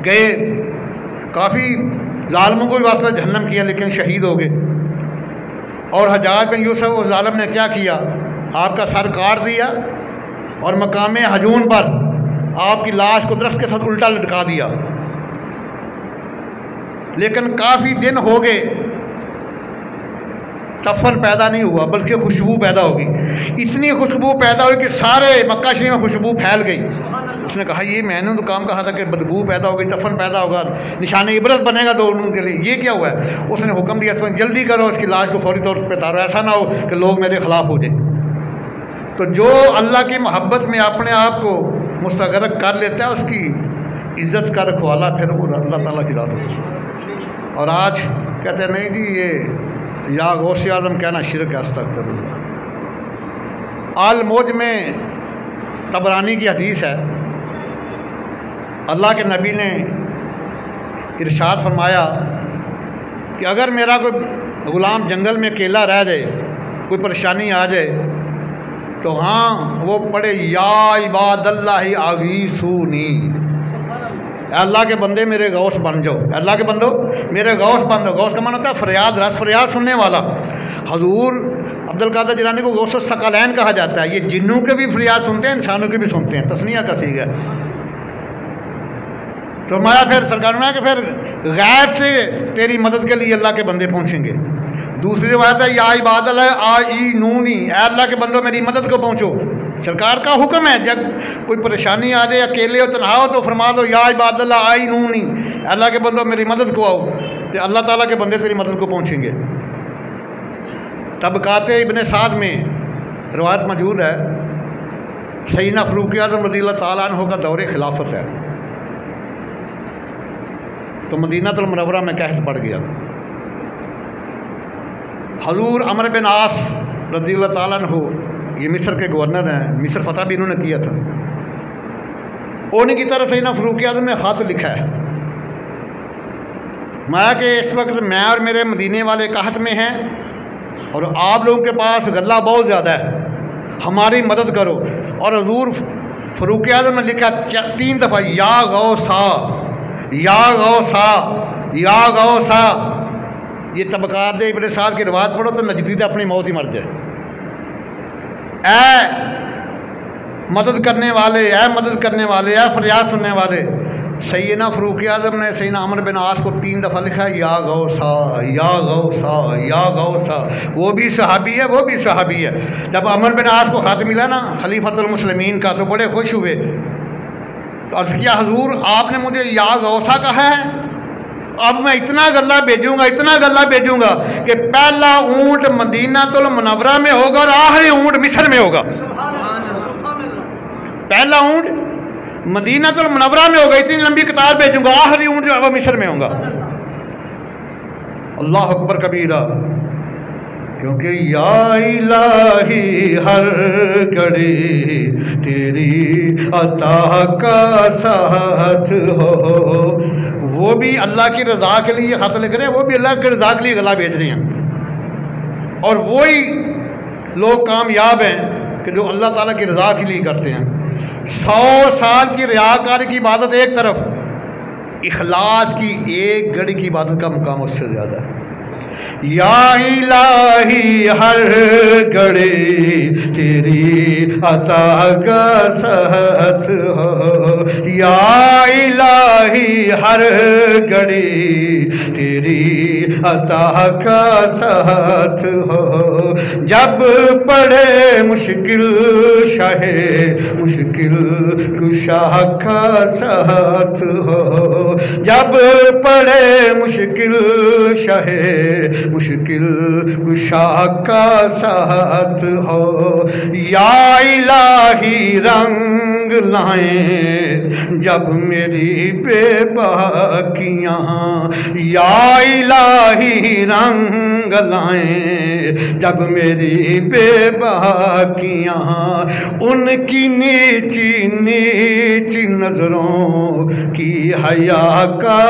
गए, काफ़ी ज़ालिमों को भी वास्ता जहन्नम किया लेकिन शहीद हो गए। और हज्जाज बिन यूसुफ उस ज़ालिम ने क्या किया, आपका सर काट दिया और मकाम हजून पर आपकी लाश को दरख्त के साथ उल्टा लटका दिया। लेकिन काफ़ी दिन हो गए, तफन पैदा नहीं हुआ बल्कि खुशबू पैदा होगी। इतनी खुशबू पैदा हुई कि सारे मक्का शरीफ में खुशबू फैल गई। उसने कहा ये मैंने तो काम कहा था कि बदबू पैदा होगी, तफन पैदा होगा, निशान इबरत बनेगा दोनों के लिए, ये क्या हुआ है। उसने हुक्म दिया इस पर जल्दी करो, इसकी लाश को फौरी तौर पर तारो, ऐसा ना हो कि लोग मेरे खिलाफ हो जाए। तो जो अल्लाह की मोहब्बत में अपने आप को मुस्तगरक कर लेता है उसकी इज़्ज़त का रखवाला फिर वो अल्लाह ताला की ज़ात होती है। और आज कहते हैं नहीं जी ये या गौसे आज़म कहना शिरक है, अस्तग़फिरुल्लाह। आल मौज में तबरानी की हदीस है, अल्लाह के नबी ने इरशाद फरमाया कि अगर मेरा कोई ग़ुलाम जंगल में अकेला रह जाए, कोई परेशानी आ जाए, तो हाँ वो पढ़े या इबादल्लाहि आगीसूनी, अल्लाह के बंदे मेरे गौस बन जाओ, अल्लाह के बंदो मेरे गौस बन जाओ। गौस का माना होता है फरियाद, रस फरियाद सुनने वाला। हजूर अब्दुल कादिर जिलानी को गौस सकलैन कहा जाता है। ये जिन्नों के भी फरियाद सुनते हैं, इंसानों के भी सुनते हैं, तस्निया का सीगा। तो हमारा फिर सरकार में कि फिर गैब से तेरी मदद के लिए अल्लाह के बंदे पहुँचेंगे। दूसरी रिवायत है या इबादल्लाह आई नूनी, अल्लाह के बंदो मेरी मदद को पहुँचो। सरकार का हुक्म है जब कोई परेशानी आ जाए, अकेले हो तन्हा हो तो फरमा दो या इबादल्लाह आई नूनी, अल्लाह के बंदो मेरी मदद को आओ, तो अल्लाह ताला के बंदे तेरी मदद को पहुँचेंगे। तबकात इब्न साद में रिवायत मौजूद है, सैयदना फ़ारूक आज़म रज़ियल्लाहु ताला अन्हु का दौरे खिलाफत है, तो मदीनातुल मुनव्वरा में कहत पड़ गया। हजूर अमर बिन आस रज़ियल्लाहु ताला अन्हु, ये मिस्र के गवर्नर हैं, मिस्र फतह भी इन्होंने किया था, उन्हीं की तरफ से ना फ़ारूक आज़म ने ख़त लिखा है मैं कि इस वक्त मैं और मेरे मदीने वाले कहत में हैं और आप लोगों के पास गल्ला बहुत ज़्यादा है, हमारी मदद करो। और हजूर फ़ारूक आज़म ने लिखा 3 दफ़ा या गौसा या गौसा या गौसा। ये तबकात इब्न साद की रिवायत पढ़ो तो नजदी तो अपनी मौत ही मर जाए। ऐ मदद करने वाले, ऐ मदद करने वाले, ऐ फरियाद सुनने वाले। सैयदना फ़ारूक आज़म ने सैयदना अमर बिन आस को 3 दफ़ा लिखा या गौसा या गौसा या गौसा। वो भी सहाबी है, वो भी सहाबी है। जब अमर बिन आस को ख़त मिला ना खलीफतुल मुस्लिमीन का तो बड़े खुश हुए, तो अर्ज़ किया हजूर आपने मुझे या गौसा कहा है, अब मैं इतना गल्ला भेजूंगा, इतना गल्ला भेजूंगा कि पहला ऊँट मदीनातुल मुनव्वरा में होगा और आखिरी ऊँट मिस्र में होगा। पहला ऊँट मदीनातुल मुनव्वरा में होगा, इतनी लंबी कतार भेजूंगा, आखिरी ऊँट जो है वो मिस्र में होगा। अल्लाह अकबर कबीरा। क्योंकि या इलाही हर घड़ी तेरी अता का साथ हो। वो भी अल्लाह की रज़ा के लिए ख़त लिख रहे हैं, वो भी अल्लाह की रज़ा के लिए गला भेज रहे हैं। और वही लोग कामयाब हैं कि जो अल्लाह ताला की रज़ा के लिए करते हैं। 100 साल की रियाकारी की इबादत एक तरफ, इखलास की 1 घड़ी की इबादत का मुकाम उससे ज़्यादा है। या इलाही हर घड़ी तेरी अता का साथ हो। या इलाही हर घड़ी तेरी अता का साथ हो। जब पड़े मुश्किल शाहे मुश्किल कुशा का साथ हो। जब पड़े मुश्किल शाहे मुश्किल कुशा का साथ हो। या इलाही रंग लाए जब मेरी बेबाकियाँ। या इलाही रंग लाए जब मेरी बेबाकियाँ। उनकी नीची नीची नजरों की हया का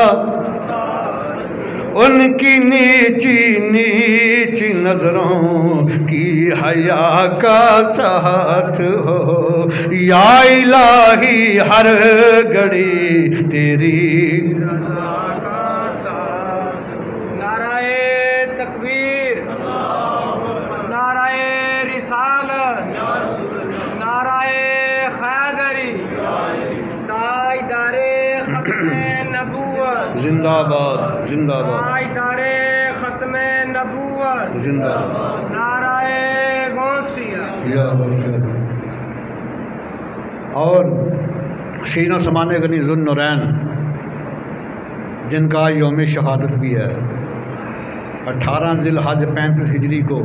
उनकी नीची नीची नजरों की हया का साथ हो, या इलाही हर घड़ी तेरी रज़ा का साथ। नाराए तकबीर, नाराए रिसालत, नाराए हैदरी, ताजदारे खत्मे नबूवत जिंदाबाद जिंदाबाद, ताजदारे खत्मे नबूवत जिंदाबाद, नाराए गौसिया। या हुसैन। और सीना समाने गनी ज़ुन्नुरैन जिनका यौम शहादत भी है, 18 ज़िलहज 35 हिजरी को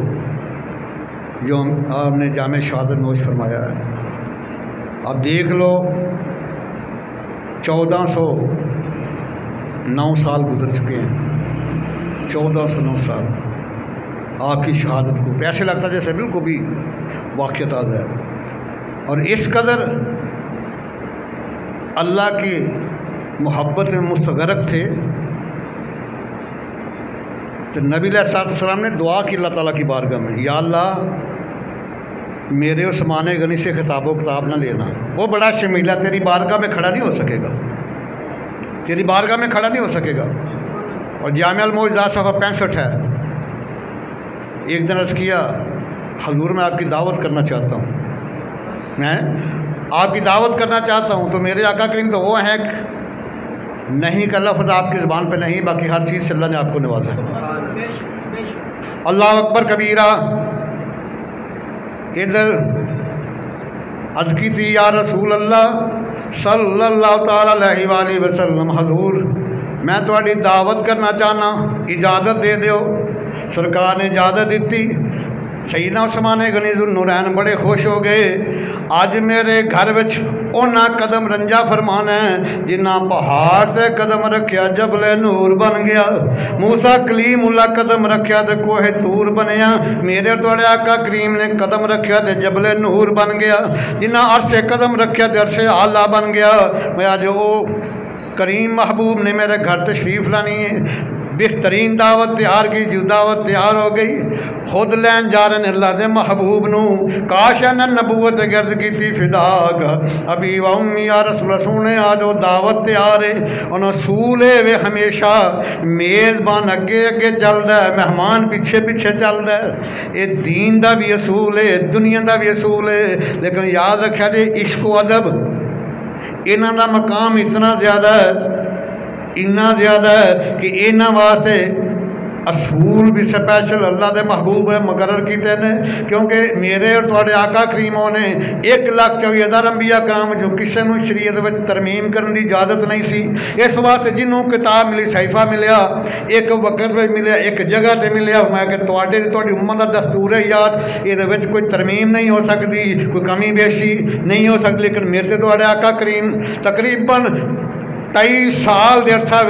यौम आपने जामे शहादत नोश फरमाया है। अब देख लो 1409 साल गुजर चुके हैं, 1409 साल आपकी शहादत को। ऐसे लगता जैसे बिल्कुल भी वाक़या ताज़ा है। और इस कदर अल्लाह की मोहब्बत में मुस्तगरक थे तो नबी अलैहिस्सलाम ने दुआ की अल्लाह ताला की बारगाह में, या अल्लाह मेरे उस्मान गनी से खिताबो किताब ना लेना, वो बड़ा शमीला तेरी बारगाह में खड़ा नहीं हो सकेगा, तेरी बारगाह में खड़ा नहीं हो सकेगा। और जामिया अल-मौइज़ात सफ़ा 65 है। एक दिन अर्ज़ किया, हजूर मैं आपकी दावत करना चाहता हूँ, मैं आपकी दावत करना चाहता हूँ। तो मेरे आका करीम तो वो हैं नहीं का लफ्ज़ आपकी ज़बान पे नहीं, बाकी हर चीज़ से अल्लाह ने आपको नवाजा है। अल्लाह अकबर कबीरा। इधर अर्ज़ की थी, या रसूल अल्लाह सल्लल्लाहु तआला अलैहि वसल्लम, हजूर मैं थोड़ी दावत करना चाहना, इजाज़त दे दो। सरकार ने इजाज़त दी। सईदना उस्मान गनी ज़ुन्नुरैन बड़े खुश हो गए। अज मेरे घर विच उन्हां कदम रंजा फरमान है जिन्ना पहाड़ से कदम रखिया जबले नूर बन गया, मूसा कलीमुल्लाह कदम रखिया तो कोहे तूर बनया, मेरे तोड़े आका करीम ने कदम रखिया तो जबले नूर बन गया, जिन्ना अरशे कदम रखिया तो अरशे आला बन गया। मैं अज वो करीम महबूब ने मेरे घर तशरीफ़ लानी है, बेहतरीन दावत तैयार की, जो दावत तैयार हो गई, खुद लैन जा रहे हैं अल्लाह के महबूब नू। काश न नबूवत गर्द की थी फिदाक अभी वम्मी या रसूल सुने आज वो दावत तैयार है। उन्होंने सूले वे हमेशा मेज़बान अगे अगे चलता है, मेहमान पिछे पिछे चलता है। ये दीन का भी असूल है, दुनिया का भी असूल है। लेकिन याद रखा जे इश्क अदब इन्हों का मकाम इतना ज़्यादा है, इन्ना ज़्यादा है कि इन्हों वास्ते असूल भी स्पैशल अल्लाह के महबूब है मुकर्रर किए हैं। क्योंकि मेरे और तुहाडे आका करीमों ने 1,24,000 अंबिया कराम जो किसी को शरीयत में तरमीम करने की इजाजत नहीं सी, इस वास्ते जिन्हों किताब मिली, सहीफा मिलया, एक वक्त में मिलया, एक जगह पर मिलया, मैं कि तुहाडी उम्मत का दस्तूर है यार, ये कोई तरमीम नहीं हो सकती, कोई कमी बेशी नहीं हो सकती। लेकिन मेरे तो तुहाडे आका करीम तकरीबन 23 साल के अरसा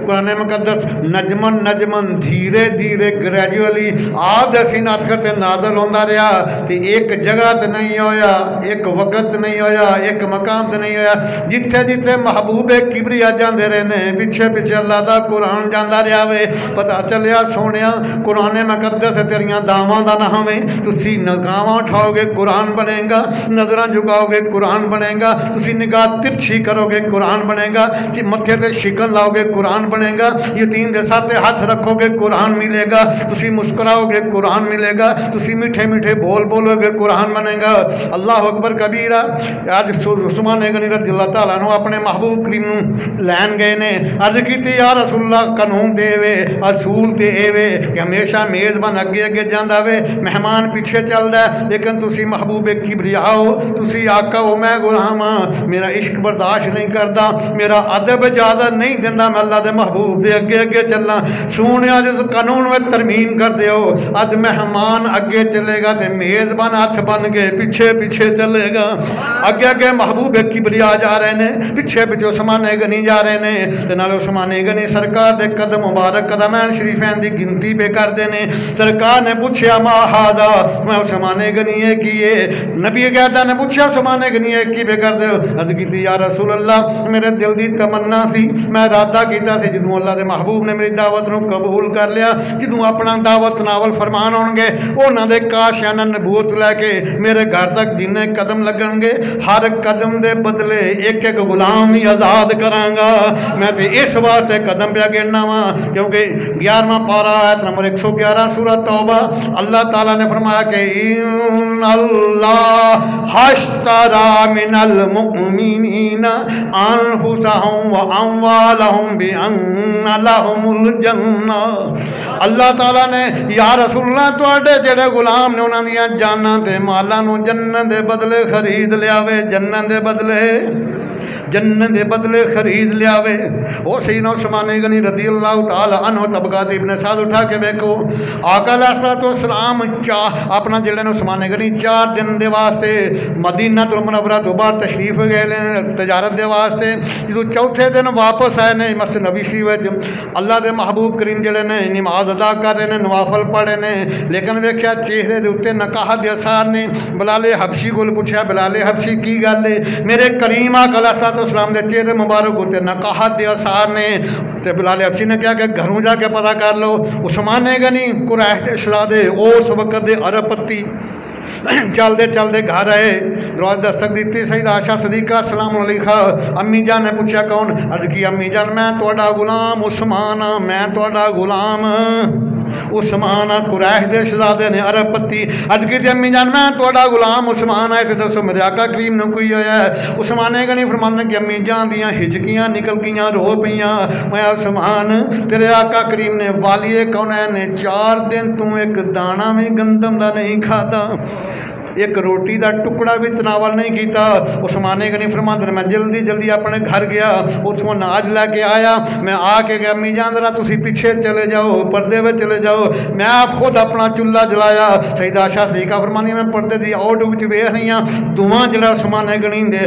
कुरान मुकद्दस नजमन नजमन धीरे धीरे ग्रैजुअली आप दसी नाथकर से नाजल होता रहा। तो एक जगह तो नहीं होया, एक वक्त नहीं होया, एक मकाम तो नहीं होया, जिथे जिथे महबूबे किबरिया जाते रहे ने, पिछे पिछे अल्लाह का कुरान जाता रहा वे। पता चलिया सोने कुरान मुकद्दस तेरिया दावां का नाम है, तुसी नगावां उठाओगे कुरान बनेगा, नजर झुकाओगे कुरान बनेगा, तुसी निगाह तिरछी करोगे कुरान बनेगा, मत्थे पे शिकन लाओगे कुरान बनेगा, यतीम के सर पे हाथ रखोगे कुरान मिलेगा, तुसी मुस्कुराओगे कुरान मिलेगा, तुसी मीठे मीठे बोल बोलोगे कुरान बनेगा। अल्लाह अकबर कबीरा। आज उस्मान गनी रज़ियल्लाहु तआला अन्हु अपने महबूब करीम लैन गए ने, अर्ज की या रसूलल्लाह कानून देवे असूल ते एवे कि हमेशा मेज़बान अगे अगे जांदा वे, मेहमान पीछे चलदा है, लेकिन तुसी महबूबे किबरिया हो, तुसी आका हो, मैं गुलाम हाँ, मेरा इश्क बर्दाश्त नहीं करता, मेरा अदब इजाजत नहीं देता, मैं अल्लाह के महबूब के अगे अगे चलना। सुने जिस कानून में तरमीम कर दो, अज मेहमान अगे चलेगा तो मेज़बान हथ बन के पीछे पीछे चलेगा। अगे अगे महबूब किबरिया जा रहे हैं, पिछे पिछे उस्मान गनी जा रहे हैं, तो नाले उस्मान गनी सरकार के कदम मुबारक कदमैन शरीफैन की गिनती पे करते हैं। सरकार ने पूछा मा हादा, मैं उस्मान गनी है कि नबी कहता ने पूछा उस्मान गनी है कि पे कर दो, अर्ज की या रसूल अल्लाह मेरे दिल की तमन्ना सी, मैं इरादा किया सी जदों अल्लाह के महबूब ने मेरी दावत को कबूल कर लिया, जदों अपना दावत नावल फरमान आउणगे उन्होंने काशियाना नबूत लैके मेरे घर तक जिन्ने कदम लगणगे हर कदम के बदले एक एक गुलाम ही आज़ाद करांगा। मैं तो इस वास्ते कदम पे गिनना वा क्योंकि 11वां पारा आयत नंबर 111 सूरत तौबा अल्लाह ताला ने फरमाया कि इन्नल्लाह हश्तरा मिनल मुमिनीना अनफुसहुम व अमवालहुम बिअन्ना लहुमुल जन्नह। अल्लाह ताला ने या रसूलल्लाह तुहाडे जेड़े गुलाम ने उन्हां दियां जानां ते मालां नूं जन्नत दे बदले खरीद लियावे, जन्नत दे बदले जन्नत के बदले खरीद लियावे। वो सैयदना उस्मान गनी रज़ी अल्लाह तआला अन्हु तबकात इब्न साद उठा के देखो आका अलैहिस्सलाम अपना जिले ने उस्मान गनी 4 दिन के वास्ते मदीनातुल मुनव्वरा तो बाहर तशरीफ गए तजारत के वास्ते। जो चौथे दिन वापस आए ने मस्जिद नबी शरीफ अल्लाह के महबूब करीम जिले ने नमाज अदा कर रहे हैं, नवाफल पढ़े ने, लेकिन वेख्या चेहरे के उत्ते नकाहत के असार ने। बिलाले हबशी को पूछा बिलाले हबशी की गल है? मेरे करीम आका अलैहिस्सलाम के चेहरे मुबारक उत्ते नकाहत के असार ने। तो बिलाले हबशी ने कहा कि घरों जाके पता कर लो। उस्मान गनी कुरैश के शहजादे उस वक्त के अरबपति चलते चलते घर आए, दरवाजे दस्तक दी। सईदा आयशा सदीका सलाम अलैहा अम्मी जान ने पूछा कौन? अर्ज की अम्मी जान मैं तुहाडा गुलाम उस्मान, मैं तुहाडा गुलाम उस्मान कुरैश दे शहजादे ने अरबपति। अर्ज की अम्मी जान मैं तुहाडा गुलाम उस्मान है, तो दसो मेरे आका करीम ने कोई होया? उस्मान गनी फरमाने कि अम्मी जान दियां हिचकियां निकल गईयां, रो पईयां। मैं उस्मान तेरे आका करीम ने वालिए कौनैन ने 4 दिन तू एक दाना भी गंदम का नहीं खाता, एक रोटी का टुकड़ा भी तनावल नहीं किया। उस्मान गनी फरमाते मैं जल्दी जल्दी अपने घर गया, उतों अनाज लैके आया। मैं आके गया अम्मी जान जरा तुसी पीछे चले जाओ, पर्दे में चले जाओ। मैं खुद अपना चूल्हा जलाया। सईदा आयशा सदीका फरमानी मैं पर्दे की आउट विच वेख रही हाँ, धुआं जरा उस्मान गनी दे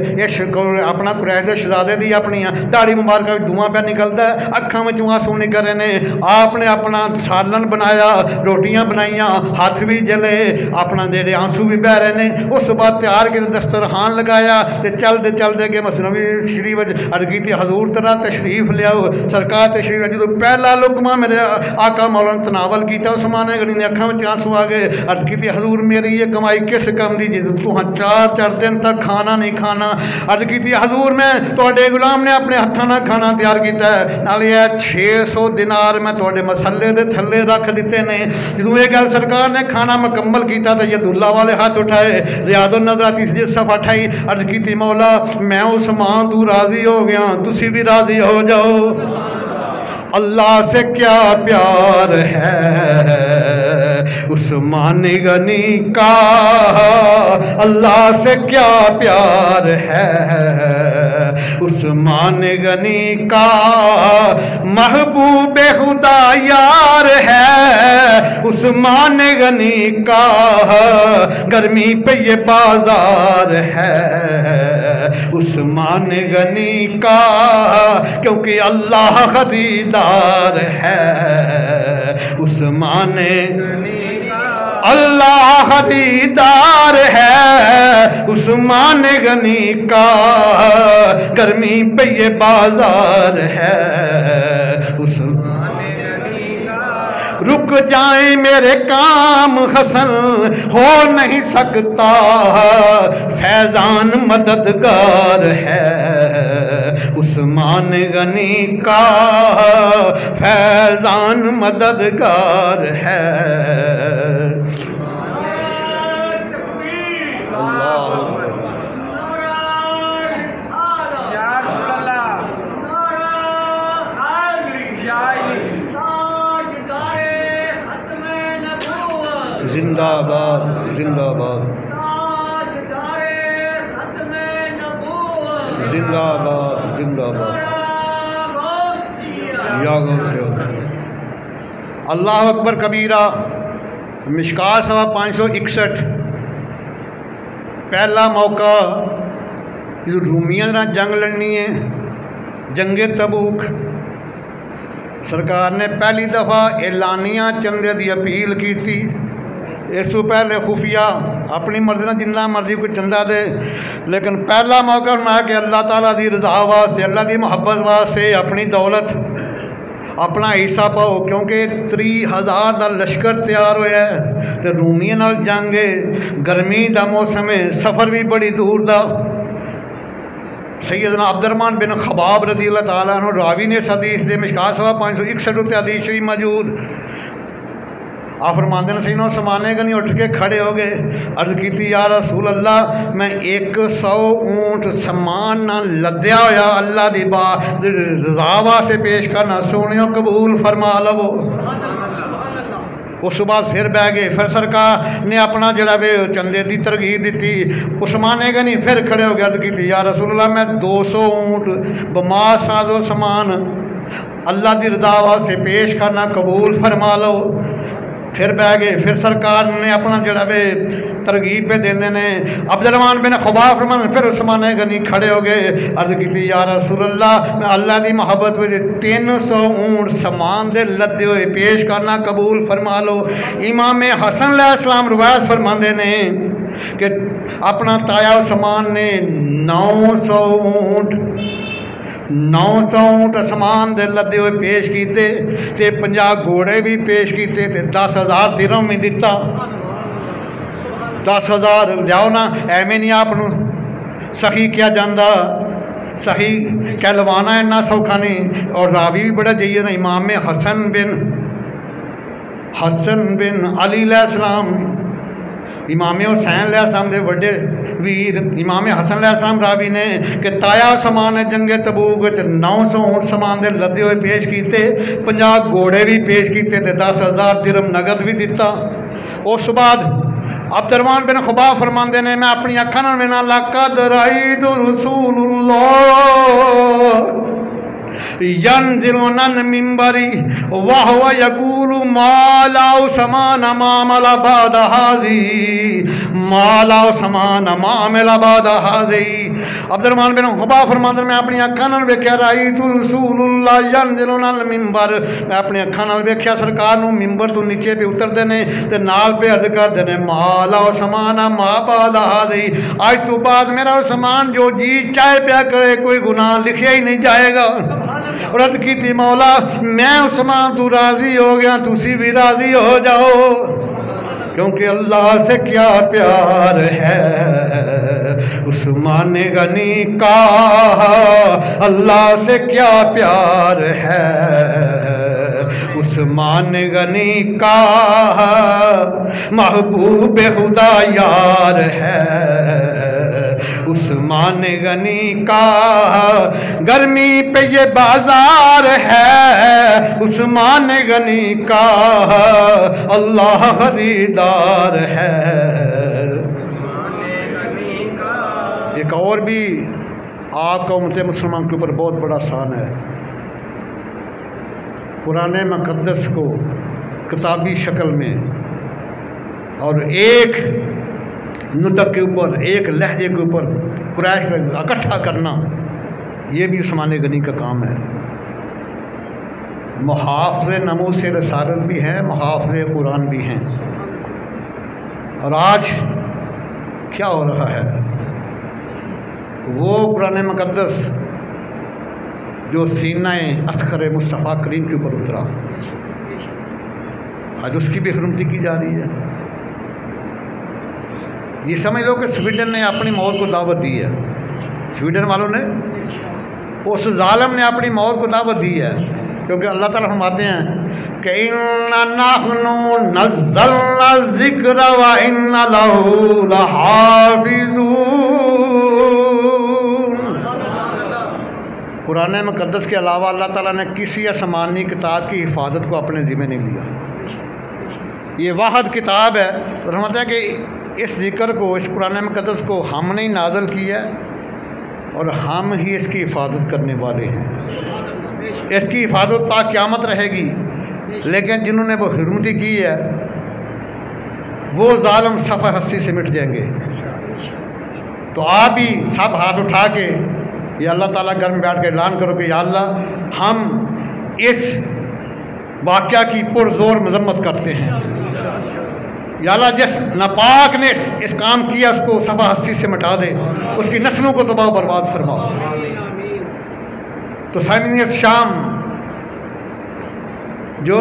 अपना कुरैश के शहजादे की अपनी दाढ़ी मुबारक धुआं पे निकलता है, अखां में आंसू निकल रहे हैं। आपने अपना सालन बनाया, रोटियां बनाइया, हाथ भी जले, अपना जेडे आंसू भी बह रहे ने। उस बाद तैयार के दस्तरखान लगाया तो चलते चलते गए मसनवी शरीफ अर्ज की हजूर तरह तशरीफ लियाओ। सरकार तशरीफ जो पहला लुकमा मेरे आका मौला ने तनावल किया उस्मान गनी ने अखां में आंसू आ गए। अर्ज की हजूर मेरी ये कमाई किस काम की जो तुहां 4-4 दिन तक खाना नहीं खाना? अर्ज की हजूर मैं तुहाडे गुलाम ने अपने हत्थां नाल खाना तैयार किया है, नाले 600 दिनार मैं तुहाडे मसले के थल्ले रख दिते ने। जो ये गल सरकार ने खाना मुकम्मल किया तो यदुल्ला वाले हाथ उठाए, रियादुन नज़रा तीसरी सफ़ा उठाई। अर्ज की मौला मैं उस्मान तू राजी हो गया, तुसी भी राजी हो जाओ। अल्लाह से क्या प्यार है उस्मान गनी का, अल्लाह से क्या प्यार है उस्मान गनी का। महबूब खुदा यार है उस्मान गनी का, गर्मी पे ये बाजार है उस्मान गनी का, क्योंकि अल्लाह खरीदार है उस्मान अल्लाह खरीदार है उस्मान गनी का, गर्मी पे ये बाजार है उस्मान गनी का। रुक जाए मेरे काम हसन हो नहीं सकता, फैजान मददगार है उस्मान गनी का, फैजान मददगार है। जिंदाबाद जिंदाबाद जिंदाबाद जिंदाबाद या गौसे। अल्लाह अकबर कबीरा। मिशकात सवा 561। पहला मौका जो रूमियां नाल जंग लड़नी है, जंगे तबूक। सरकार ने पहली दफ़ा एलानिया चंदे की अपील की थी। इस तो पहले खुफिया अपनी मर्जी ना जिन्ना मर्जी कोई चंदा दे, लेकिन पहला मौका मैं कि अल्लाह ताला की रजा वास्ते, अल्लाह की मुहब्बत वास्ते अपनी दौलत अपना हिस्सा पाओ, क्योंकि 30,000 का लश्कर तैयार होया है तो रूमिया नाल जंग है, गर्मी का मौसम है, सफ़र भी बड़ी दूर का। सैयदना अब्दुर्रहमान बिन खबाब रज़ी अल्लाह ताला अन्हु रावी ने इस हदीस के मिशकात 561 उत्ते हदीस शरीफ मौजूद। आप फरमाते हैं सैयदना उस्मान गनी उठ के खड़े हो गए, अर्ज की या रसूल अल्लाह मैं 100 ऊँट समान ना लद्या होया अल्लाह की रज़ा वास्ते पेश करना, सोनियो कबूल फरमा लवो। उस बाद फिर बह गए, फिर सरकार ने अपना जड़ा वे चंदे की तरगीब दी। उस्मान गनी फिर खड़े हो गया, अर्ज की या रसूल अल्लाह मैं 200 ऊँट बमा साजो समान अल्लाह की रज़ा वास्ते पेश करना, कबूल फरमा लो। फिर बह गए, फिर सरकार ने अपना जड़ा वे तरगीब पे देंदे ने। अब्दुर्रहमान बिन खबाब फरमान फिर उस्मान गनी खड़े हो गए, अर्ज की या रसूल अल्लाह मैं अल्लाह की मुहब्बत में 300 ऊँट समान दे लदे हुए पेश करना, कबूल फरमा लो। इमाम हसन अलैहिस्सलाम रिवायत फरमाते ने कि अपना ताया उस्मान ने 900 ऊँट समान दे लदे हुए पेश किए, 50 घोड़े भी पेश किए, 10,000 दिरहम भी दिता। 10,000 लियाओ ना, एवं नहीं आप सही किया जाता, सही कहलवाना इन्ना सौखा नहीं। और रावी भी बड़ा चाहिए ना, इमाम हसन बिन अली अलैहिस्सलाम, इमाम हुसैन अलैहिस्सलाम दे वड्डे वीर इमाम हसन अलैहिस्सलाम रावी ने कि ताया समान ने जंगे तबूक 900 ऊँट समान दे लदे हुए पेश किए, 50 घोड़े भी पेश किए, 10,000 दिरहम नगद भी दिता। उस बाद अब्दुर्रहमान बिन खबाब फरमाते ने मैं अपनी अखा नाल वेना लक़द रअयतु रसूलुल्लाह यंज़िलुनल मिंबरी व हुवा यक़ूलु मा लाउ समान मामल बाद हाज़ी, मा लाउ समान मामल बाद हाज़ी। अब्दुर्रहमान बिन खबाब फरमाते मैं अपनी अखा नाल वेख्या, रअयतु रसूलुल्लाह यंज़िलुनल मिंबर, मैं अपनी अखा नाल वेख्या सरकार नूं मिंबर तो नीचे पे उतरते ने ते नाल पे अर्ज करते ने मा लाउ समान मा बाद हाज़ी, आज तो बाद मेरा उस्मान जो जी चाहे प्या करे कोई गुनाह लिखिया ही नहीं जाएगा। रद की थी मौला मैं उस्मान तू राजी हो गया, तुसी भी राजी हो जाओ, क्योंकि अल्लाह से क्या प्यार है उस्मान गनी का, अल्लाह से क्या प्यार है उस्मान गनी का, महबूब खुदा यार है उस्मान गनी का, गर्मी पे ये बाजार है उस्मान गनी का, अल्लाह खरीदार है। एक और भी आपका उम्मत मुसलमान के ऊपर बहुत बड़ा शान है, कुरान मुक़द्दस को किताबी शक्ल में और एक नुतक के ऊपर, एक लहजे के ऊपर कुरैश का इकट्ठा करना, ये भी उस्मान गनी का काम है। मुहाफ़िज़ नमूस रसालत भी हैं, मुहाफ़िज़ कुरान भी हैं। और आज क्या हो रहा है, वो कुरान मुक़द्दस जो सीना अतखर मुस्तफ़ा करीम के ऊपर उतरा, आज उसकी भी हुर्मती की जा रही है। ये समझ लो कि स्वीडन ने अपनी मौत को दावत दी है, स्वीडन वालों ने, उस जालिम ने अपनी मौत को दावत दी है, क्योंकि अल्लाह ताला फरमाते हैं कि इन्ना नहनु नज़्ज़लना ज़िक्र व इन्ना लहू लहाफ़िज़ून। कुरान मुक़द्दस के अलावा अल्लाह ताला ने किसी आसमानी किताब की हिफाजत को अपने ज़िम्मे नहीं लिया। ये वाहिद किताब है, तो फरमाते हैं कि इस जिक्र को, इस कुरान मुक़द्दस को हमने ही नाज़िल किया और हम ही इसकी हिफाजत करने वाले हैं। इसकी हिफाजत ता क़यामत रहेगी, लेकिन जिन्होंने वो हुर्मती की है वो जालिम सफ़ा हस्ती से मिट जाएंगे। तो आप भी सब हाथ उठा के या अल्लाह ताला घर में बैठ के ऐलान करो कि या अल्लाह हम इस वाक़या की पुरज़ोर मज़म्मत करते हैं, या अल्लाह जिस नापाक ने इस काम किया उसको सफ़ा हस्ती से मिटा दे, उसकी नस्लों को तबाह बर्बाद फरमा। तो सामिन शाम जो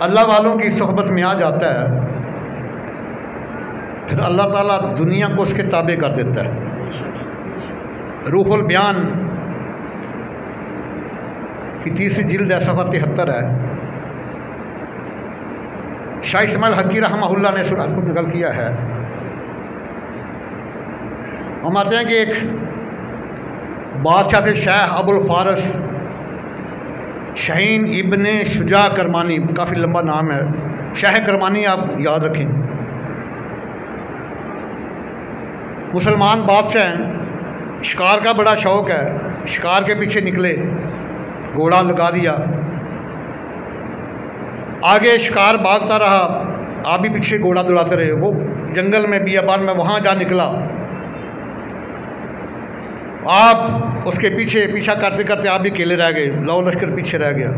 अल्लाह वालों की सोहबत में आ जाता है, फिर अल्लाह ताला दुनिया को उसके ताबे कर देता है। रूहुल बयान की 3री जिल्द है, सफ़ा 73 है। शाह इस्माइल हकी रहमहुल्लाह ने सूरत को नकल किया है। हम आते हैं कि एक बादशाह थे शाह अबुल फारस शाहीन इब्ने शुजा करमानी, काफ़ी लंबा नाम है, शाह करमानी आप याद रखें। मुसलमान बादशाह हैं, शिकार का बड़ा शौक़ है, शिकार के पीछे निकले, घोड़ा लगा दिया, आगे शिकार भागता रहा, आप भी पीछे घोड़ा दौड़ाते रहे। वो जंगल में बियाबान में वहाँ जा निकला, आप उसके पीछे पीछा करते करते आप भी अकेले रह गए, लौ लश्कर पीछे रह गया।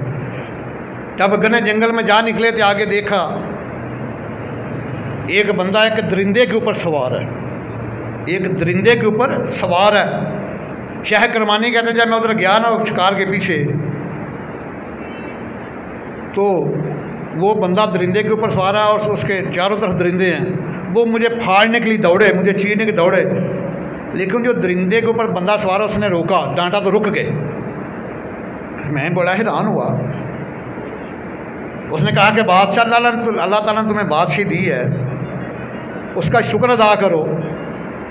जब घने जंगल में जा निकले तो आगे देखा एक बंदा एक दरिंदे के ऊपर सवार है, एक दरिंदे के ऊपर सवार है। शाह करमानी कहते हैं जब मैं उधर गया ना शिकार के पीछे, तो वो बंदा दरिंदे के ऊपर सवार है और उसके चारों तरफ दरिंदे हैं। वो मुझे फाड़ने के लिए दौड़े, मुझे चीरने के दौड़े, लेकिन जो दरिंदे के ऊपर बंदा सवार है उसने रोका, डांटा तो रुक गए। मैं बड़ा हैरान हुआ। उसने कहा कि बादशाह अल्लाह ताला ने तुम्हें बादशाही दी है, उसका शुक्र अदा करो,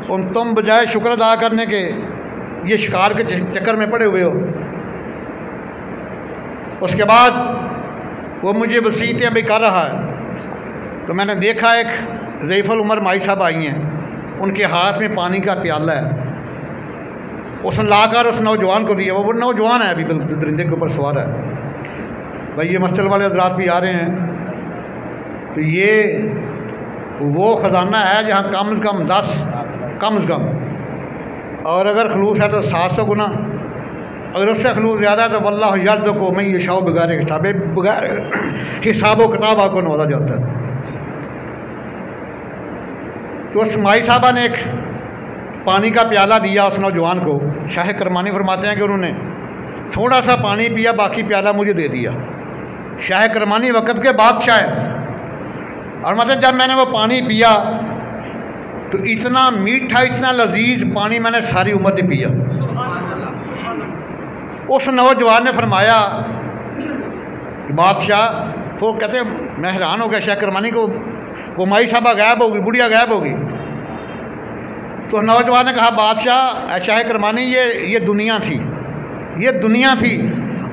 और तुम बजाय शुक्र अदा करने के ये शिकार के चक्कर में पड़े हुए हो। उसके बाद वो मुझे वसीयतें भी कर रहा है। तो मैंने देखा एक ज़ईफ़ुल उमर माई साहब आई हैं, उनके हाथ में पानी का प्याला है, उसने लाकर उस नौजवान को दिया। वो नौजवान है, अभी बिल्कुल दरिंदे के ऊपर सवार है। भाई ये मस्जिद वाले हज़रात भी आ रहे हैं, तो ये वो ख़जाना है जहाँ कम से कम 10 कम से कम, और अगर खलूस है तो 700 गुना, अगर उससे खलूस ज़्यादा है तो वल्लाह यर्द को मैं ये शाह बगैर हिसाब बगैर हिसाब व किताब आपको नवाजा जाता है। तो उस माई साहबा ने एक पानी का प्याला दिया उस नौजवान को। शाह करमानी फरमाते हैं कि उन्होंने थोड़ा सा पानी पिया, बाकी प्याला मुझे दे दिया। शाह करमानी वक़्त के बादशाह हैं, और मतलब जब मैंने वो पानी पिया तो इतना मीठा, इतना लजीज पानी मैंने सारी उम्र नहीं पिया। उस नौजवान ने फरमाया बादशाह, वो कहते मैं हैरान हो गया शाह करमानी को, वो माई साहबा गायब होगी, बुढ़िया गायब होगी। तो नौजवान ने कहा बादशाह शाह करमानी ये दुनिया थी, ये दुनिया थी,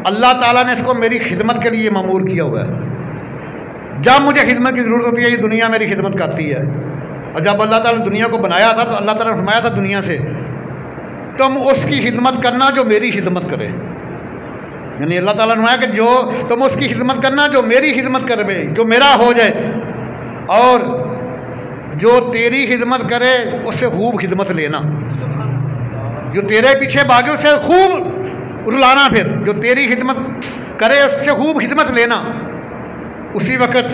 अल्लाह ताला ने इसको मेरी खिदमत के लिए मामूर किया हुआ है। जब मुझे खिदमत की ज़रूरत होती है ये दुनिया मेरी खिदमत करती है। और जब अल्लाह ताला ने दुनिया को बनाया था तो अल्लाह ताला ने फरमाया था दुनिया से तुम उसकी खिदमत करना जो मेरी खिदमत करे। यानी अल्लाह ताला ने फरमाया कि जो तुम उसकी खिदमत करना जो मेरी खिदमत करे, जो मेरा हो जाए, और जो तेरी खिदमत करे उससे खूब खिदमत लेना, जो तेरे पीछे भागे उससे खूब रुलाना, फिर जो तेरी खिदमत करे उससे खूब खिदमत लेना। उसी वक़्त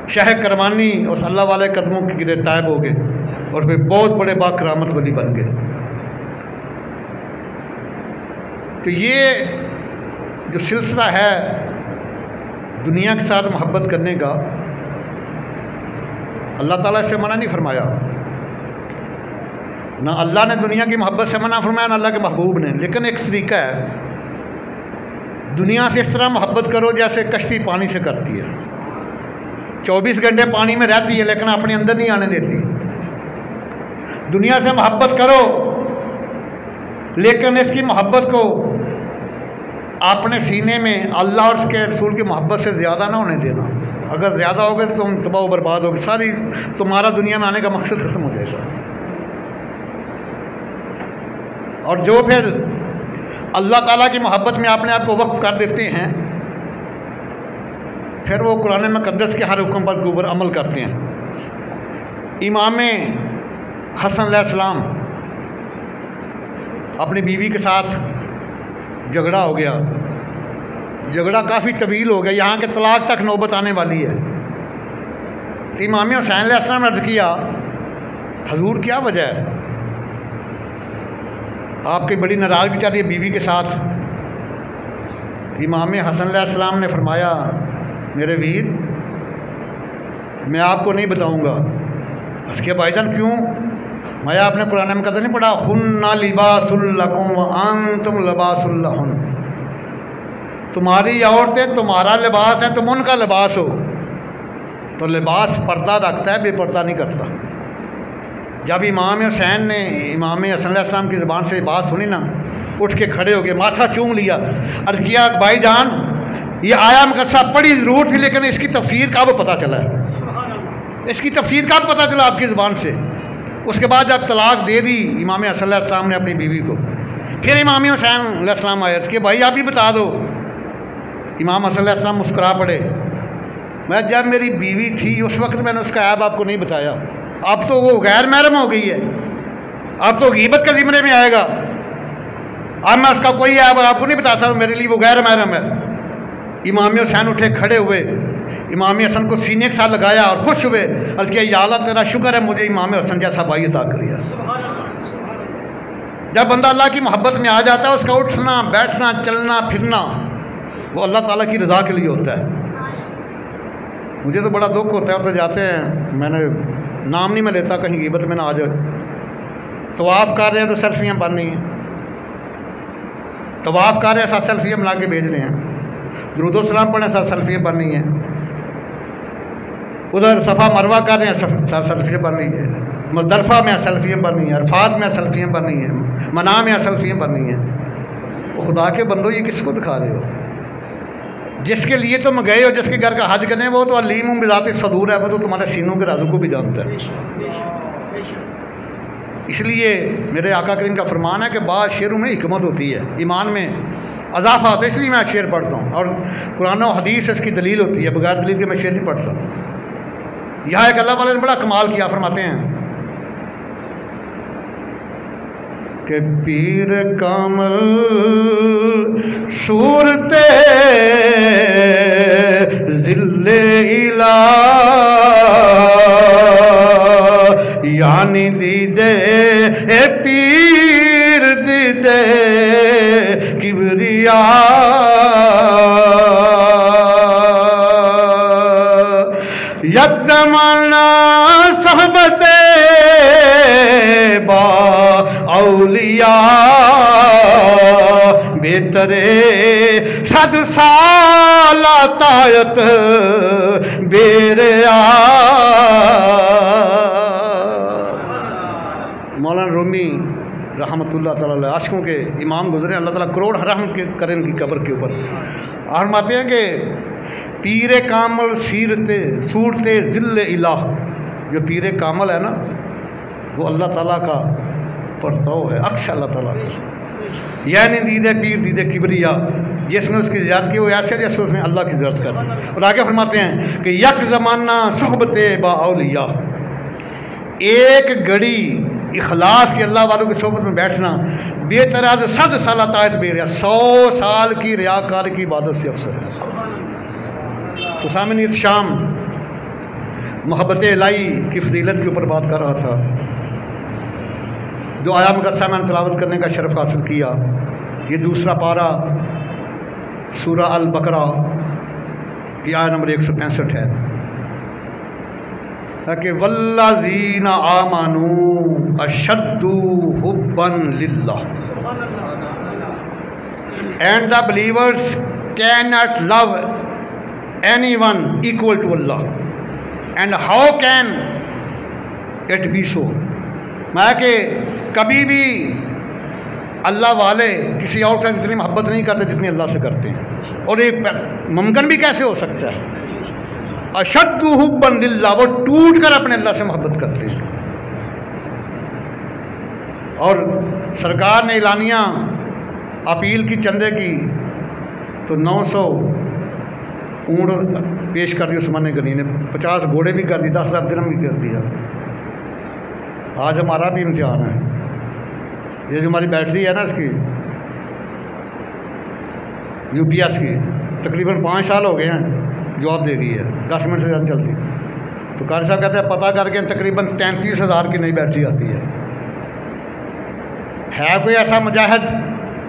शाह करमानी उस अल्लाह वाले कदमों के गिरे तायब हो गए और फिर बहुत बड़े बाकरामत वली बन गए। तो ये जो सिलसिला है दुनिया के साथ मोहब्बत करने का, अल्लाह ताला से मना नहीं फरमाया, ना अल्लाह ने दुनिया की मोहब्बत से मना फरमाया, ना अल्लाह के महबूब ने। लेकिन एक तरीका है, दुनिया से इस तरह मोहब्बत करो जैसे कश्ती पानी से करती है। 24 घंटे पानी में रहती है लेकिन अपने अंदर नहीं आने देती। दुनिया से मोहब्बत करो लेकिन इसकी मोहब्बत को अपने सीने में अल्लाह और उसके रसूल की मोहब्बत से ज़्यादा ना होने देना। अगर ज़्यादा हो गए तो तुम तबाह बर्बाद होगे, सारी तुम्हारा दुनिया में आने का मकसद ख़त्म हो जाएगा। और जो फिर अल्लाह ताला की मोहब्बत में अपने आप को वक्फ कर देते हैं, फिर वो कुरान मुक़द्दस के हर हुक्म पर ऊपर अमल करते हैं। इमाम हसन अलैहिस्सलाम अपनी बीवी के साथ झगड़ा हो गया, झगड़ा काफ़ी तवील हो गया, यहाँ के तलाक तक नौबत आने वाली है। तो इमाम हुसैन अलैहिस्सलाम ने अर्ज़ किया, हजूर क्या वजह है, आपकी बड़ी नाराज़गी चल रही है बीवी के साथ। इमाम हसन अलैहिस्सलाम ने फरमाया, मेरे वीर मैं आपको नहीं बताऊंगा। उसके भाईजान क्यों? मैं आपने कुरान में कदर नहीं पढ़ा, हुन्ना लिबासुल लकुम व अंतुम लिबासुल लहुन, तुम्हारी औरतें तुम्हारा लिबास है, तुम उनका लिबास हो। तो लिबास पर्दा रखता है, बेपर्दा नहीं करता। जब इमाम हुसैन ने इमाम हसन अलैहिस्सलाम की ज़बान से बात सुनी ना, उठ के खड़े हो गए, माथा चूम लिया, अर्ज़ किया भाईजान ये आया मकसा पढ़ी ज़रूर थी, लेकिन इसकी तफसीर कब पता चला है, इसकी तफसीर कब पता चला आपकी ज़बान से। उसके बाद जब तलाक दे दी इमाम हसन अलैहिस्सलाम ने अपनी बीवी को, फिर इमाम हुसैन अलैहिस्सलाम आए कि भाई आप ही बता दो। इमाम हसन अलैहिस्सलाम मुस्कुरा पड़े, मैं जब मेरी बीवी थी उस वक्त मैंने उसका ऐब आपको नहीं बताया, अब तो वो गैर महरम हो गई है, अब तो गीबत के ज़िम्मे में आएगा, अब मैं उसका कोई ऐब आपको नहीं बता सकता, मेरे लिए वो गैर महरम है। इमाम हुसैन उठे, खड़े हुए, इमाम हसन को सीने के साथ लगाया और खुश हुए, अर्ज़ किया या अल्लाह तेरा शुक्र है मुझे इमाम हसन जैसा भाई अता किया। जब बंदा अल्लाह की मोहब्बत में आ जाता है, उसका उठना बैठना चलना फिरना वो अल्लाह ताला की रज़ा के लिए होता है। मुझे तो बड़ा दुख होता है, तो जाते हैं, मैंने नाम नहीं मैं लेता कहीं ग़ीबत में ना आ जाए, तवाफ़ कर रहे हैं तो सेल्फियाँ बन रही हैं, तवाफ़ कर रहे हैं साथ सेल्फियाँ बना के भेज रहे हैं, दुरूद सलाम पढ़ने साथ सेल्फियाँ बन रही हैं, उधर सफ़ा मरवा कर रहे हैं साथ सेल्फियाँ बन रही है, मुज़दलिफ़ा में सेल्फियाँ बन रही हैं, अरफात में सेल्फियाँ बन रही हैं, मना में सेल्फियाँ बन रही हैं। वो खुदा के बंदो ये किसको दिखा रहे हो? जिसके लिए तुम गए हो, जिसके घर का हज करने, वो तो अलीम बिज़ात सदूर है, वो तो तुम्हारे सीनों के राज़ों को भी जानता है। इसलिए मेरे आका करीम का फरमान है कि बाद शेरों में हिकमत होती है, ईमान में अजाफा होता है, इसलिए मैं शेर पढ़ता हूँ, और कुरान और हदीस इसकी दलील होती है, बगैर दलील के मैं शेर नहीं पढ़ता। यहाँ एक अल्लाह वाले ने बड़ा कमाल किया, फरमाते हैं कि पीर कामल सूरते ज़िल्ले इला यानी दीदे ए पीर दीदे किबरिया यक ज़माना सहबते बा औलिया बेतरे सद साला तायत बेरिया। मौलाना रूमी रहमतुल्लाह ताला अलैह आशिकों के इमाम गुजरे, अल्लाह ताला करोड़ रहमत के करें उनकी कब्र के ऊपर। और फरमाते हैं कि पीर कामल सीरते सूरते ज़िल्ले इलाह, जो पीर कामल है ना वो अल्लाह ताला का परताव है, अक्स अल्लाह ताला का। यानी दीदे पीर दीदे किबरिया, जिसने उसकी ज़ियारत की वो ऐसे जैसे उसने अल्लाह की ज़ियारत कर दी। और आगे फरमाते हैं कि यक ज़माना सुहबते बा औलिया, एक घड़ी इखलास के अल्लाह वालों की सोबत में बैठना बेतराज 100 साल तायत बेरिया, 100 साल की रियाकार की इबादत से अफसर है। तो सामने शाम मोहब्बत इलाही की फजीलत के ऊपर बात कर रहा था। जो आया मुकस्सा मैंने तलावत करने का शरफ़ हासिल किया, ये दूसरा पारा सूरह अल बकरा की आयत नंबर 165 है कि वल्लज़ीना आमनू अशद्दु हुब्बन लिल्लाह, and the believers can not love anyone equal to Allah, and how can it be so. मैं कि कभी भी अल्लाह वाले किसी और से जितनी मोहब्बत नहीं करते जितनी अल्लाह से करते हैं, और एक मुमकिन भी कैसे हो सकता है। अशद्दु हुब्बन लिल्लाह, वो टूट कर अपने अल्लाह से मोहब्बत करते हैं। और सरकार ने एलानिया अपील की चंदे की तो 900 ऊँट पेश कर दी उस्मान गनी ने, 50 घोड़े भी कर दी, 10,000 दिरहम भी कर दिया। आज हमारा भी इम्तिहान है, ये जो हमारी बैटरी है ना इसकी UPS की, तकरीबन 5 साल हो गए हैं, जॉब दे गई है, 10 मिनट से ज़्यादा चलती। तो कारी साहब कहते हैं पता करके तकरीबन 33,000 की नई बैटरी आती है कोई ऐसा मुजाहिद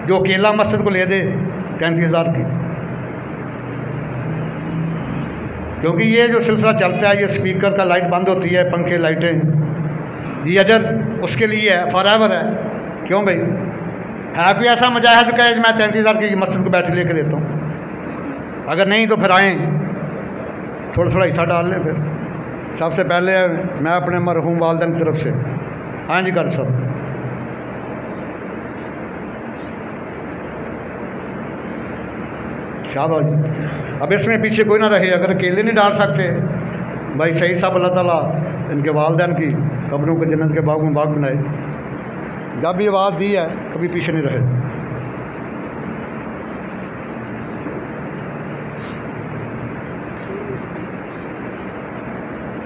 जो अकेला मस्जिद को ले दे 33,000 की? क्योंकि ये जो सिलसिला चलता है, ये स्पीकर का लाइट बंद होती है, पंखे लाइटें, ये अजर उसके लिए है, फॉरएवर है। क्यों भाई? है कोई ऐसा मुजाहिद कहे मैं 33,000 की मस्जिद को बैटरी लेके देता हूँ? अगर नहीं तो फिर आएँ थोड़ा थोड़ा हिस्सा डाल लें। फिर सबसे पहले मैं अपने मरहूम वालिदैन की तरफ से, हाँ जी कारी साहब, शाबाश। अब इसमें पीछे कोई ना रहे, अगर अकेले नहीं डाल सकते भाई सही साहब, अल्लाह ताला इनके वालिदैन की कब्रों को जन्नत के बाग में बाग बनाए। जब ये आवाज़ दी है कभी पीछे नहीं रहे।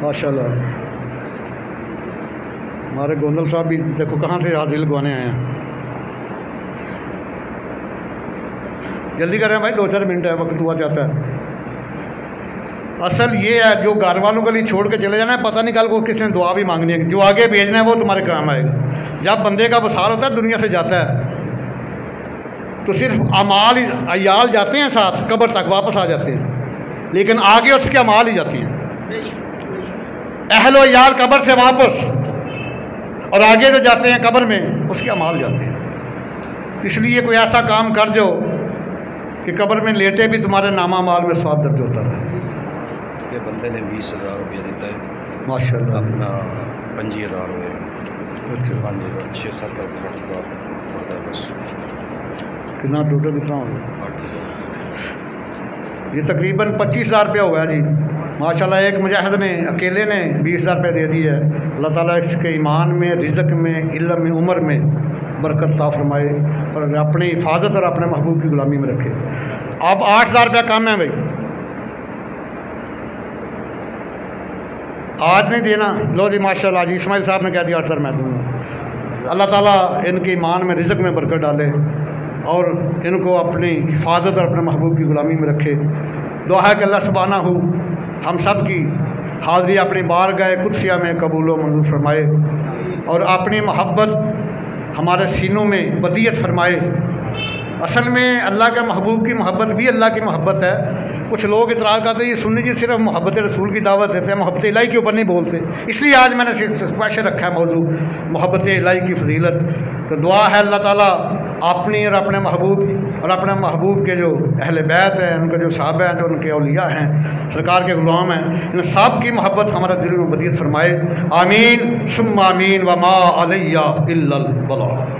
माशाल्लाह हमारे गोंदल साहब भी देखो कहाँ से हाजिर लगवाने आए हैं। जल्दी करें भाई, 2-4 मिनट है, वक्त हुआ जाता है। असल ये है, जो घर वालों के लिए छोड़ के चले जाना है, पता नहीं कल को किसने दुआ भी मांगनी है, जो आगे भेजना है वो तुम्हारे काम आएगा। जब बंदे का वसाल होता है दुनिया से जाता है तो सिर्फ अमाल अयाल जाते हैं साथ, कब्र तक वापस आ जाते हैं, लेकिन आगे उसके अमाल ही जाती हैं। अहलो अयाल कब्र से वापस, और आगे जो जाते हैं कब्र में उसके अमाल जाते हैं। इसलिए कोई ऐसा काम कर जो कि कब्र में लेटे भी तुम्हारे नामा माल में स्वाब दर्ज होता रहे। के बंदे ने 20,000 रुपया देता है माशाल्लाह, अपना 25,000 हुए। अच्छा 5,000 6-7 हज़ार होता है बस। कितना टोटल कितना हो गया? 8,000। ये तकरीबन 25,000 रुपया हुआ जी माशाल्लाह। एक मुजाहिद ने अकेले ने 20,000 रुपये दे दी है। अल्लाह ताला इसके ईमान में, रिज़्क़ में, इल्म में, उम्र में बरकत अता फरमाए और अपनी हिफाजत और अपने महबूब की गुलामी में रखे। अब 8,000 रुपया कम है भाई, आज नहीं देना। लो जी माशाल्लाह जी, इस्माइल साहब ने कह दिया 8,000 मैं दूँगा। अल्लाह ताला इनके ईमान में, रिज़्क़ में बरकत डाले और इनको अपनी हिफाजत और अपने महबूब की गुलामी में रखे। दुआ है कि अल्लाह सुब्हानहू हम सब की हाज़री अपनी बारगाह कुदसिया में कबूल व मंजूर फरमाए और अपनी मोहब्बत हमारे सीनों में बदियत फरमाए। असल में अल्लाह के महबूब की मोहब्बत भी अल्लाह की मोहब्बत है। कुछ लोग इतराज़ करते हैं ये सुन्नी जी सिर्फ मोहब्बत रसूल की दावत देते हैं, मोहब्बत इलाही के ऊपर नहीं बोलते। इसलिए आज मैंने स्पेशल रखा है मौजू मोहब्बत इलाही की फजीलत। तो दुआ है अल्लाह ताला अपनी और अपने महबूब और अपने महबूब के जो अहले बैत हैं, उनके जो साहबा हैं, जो उनके औलिया हैं, सरकार के गुलाम हैं, इन सब की मोहब्बत हमारे दिल में बदियत फरमाए। आमीन सुम्मा आमीन व मा अलैया इल्लल बलाग।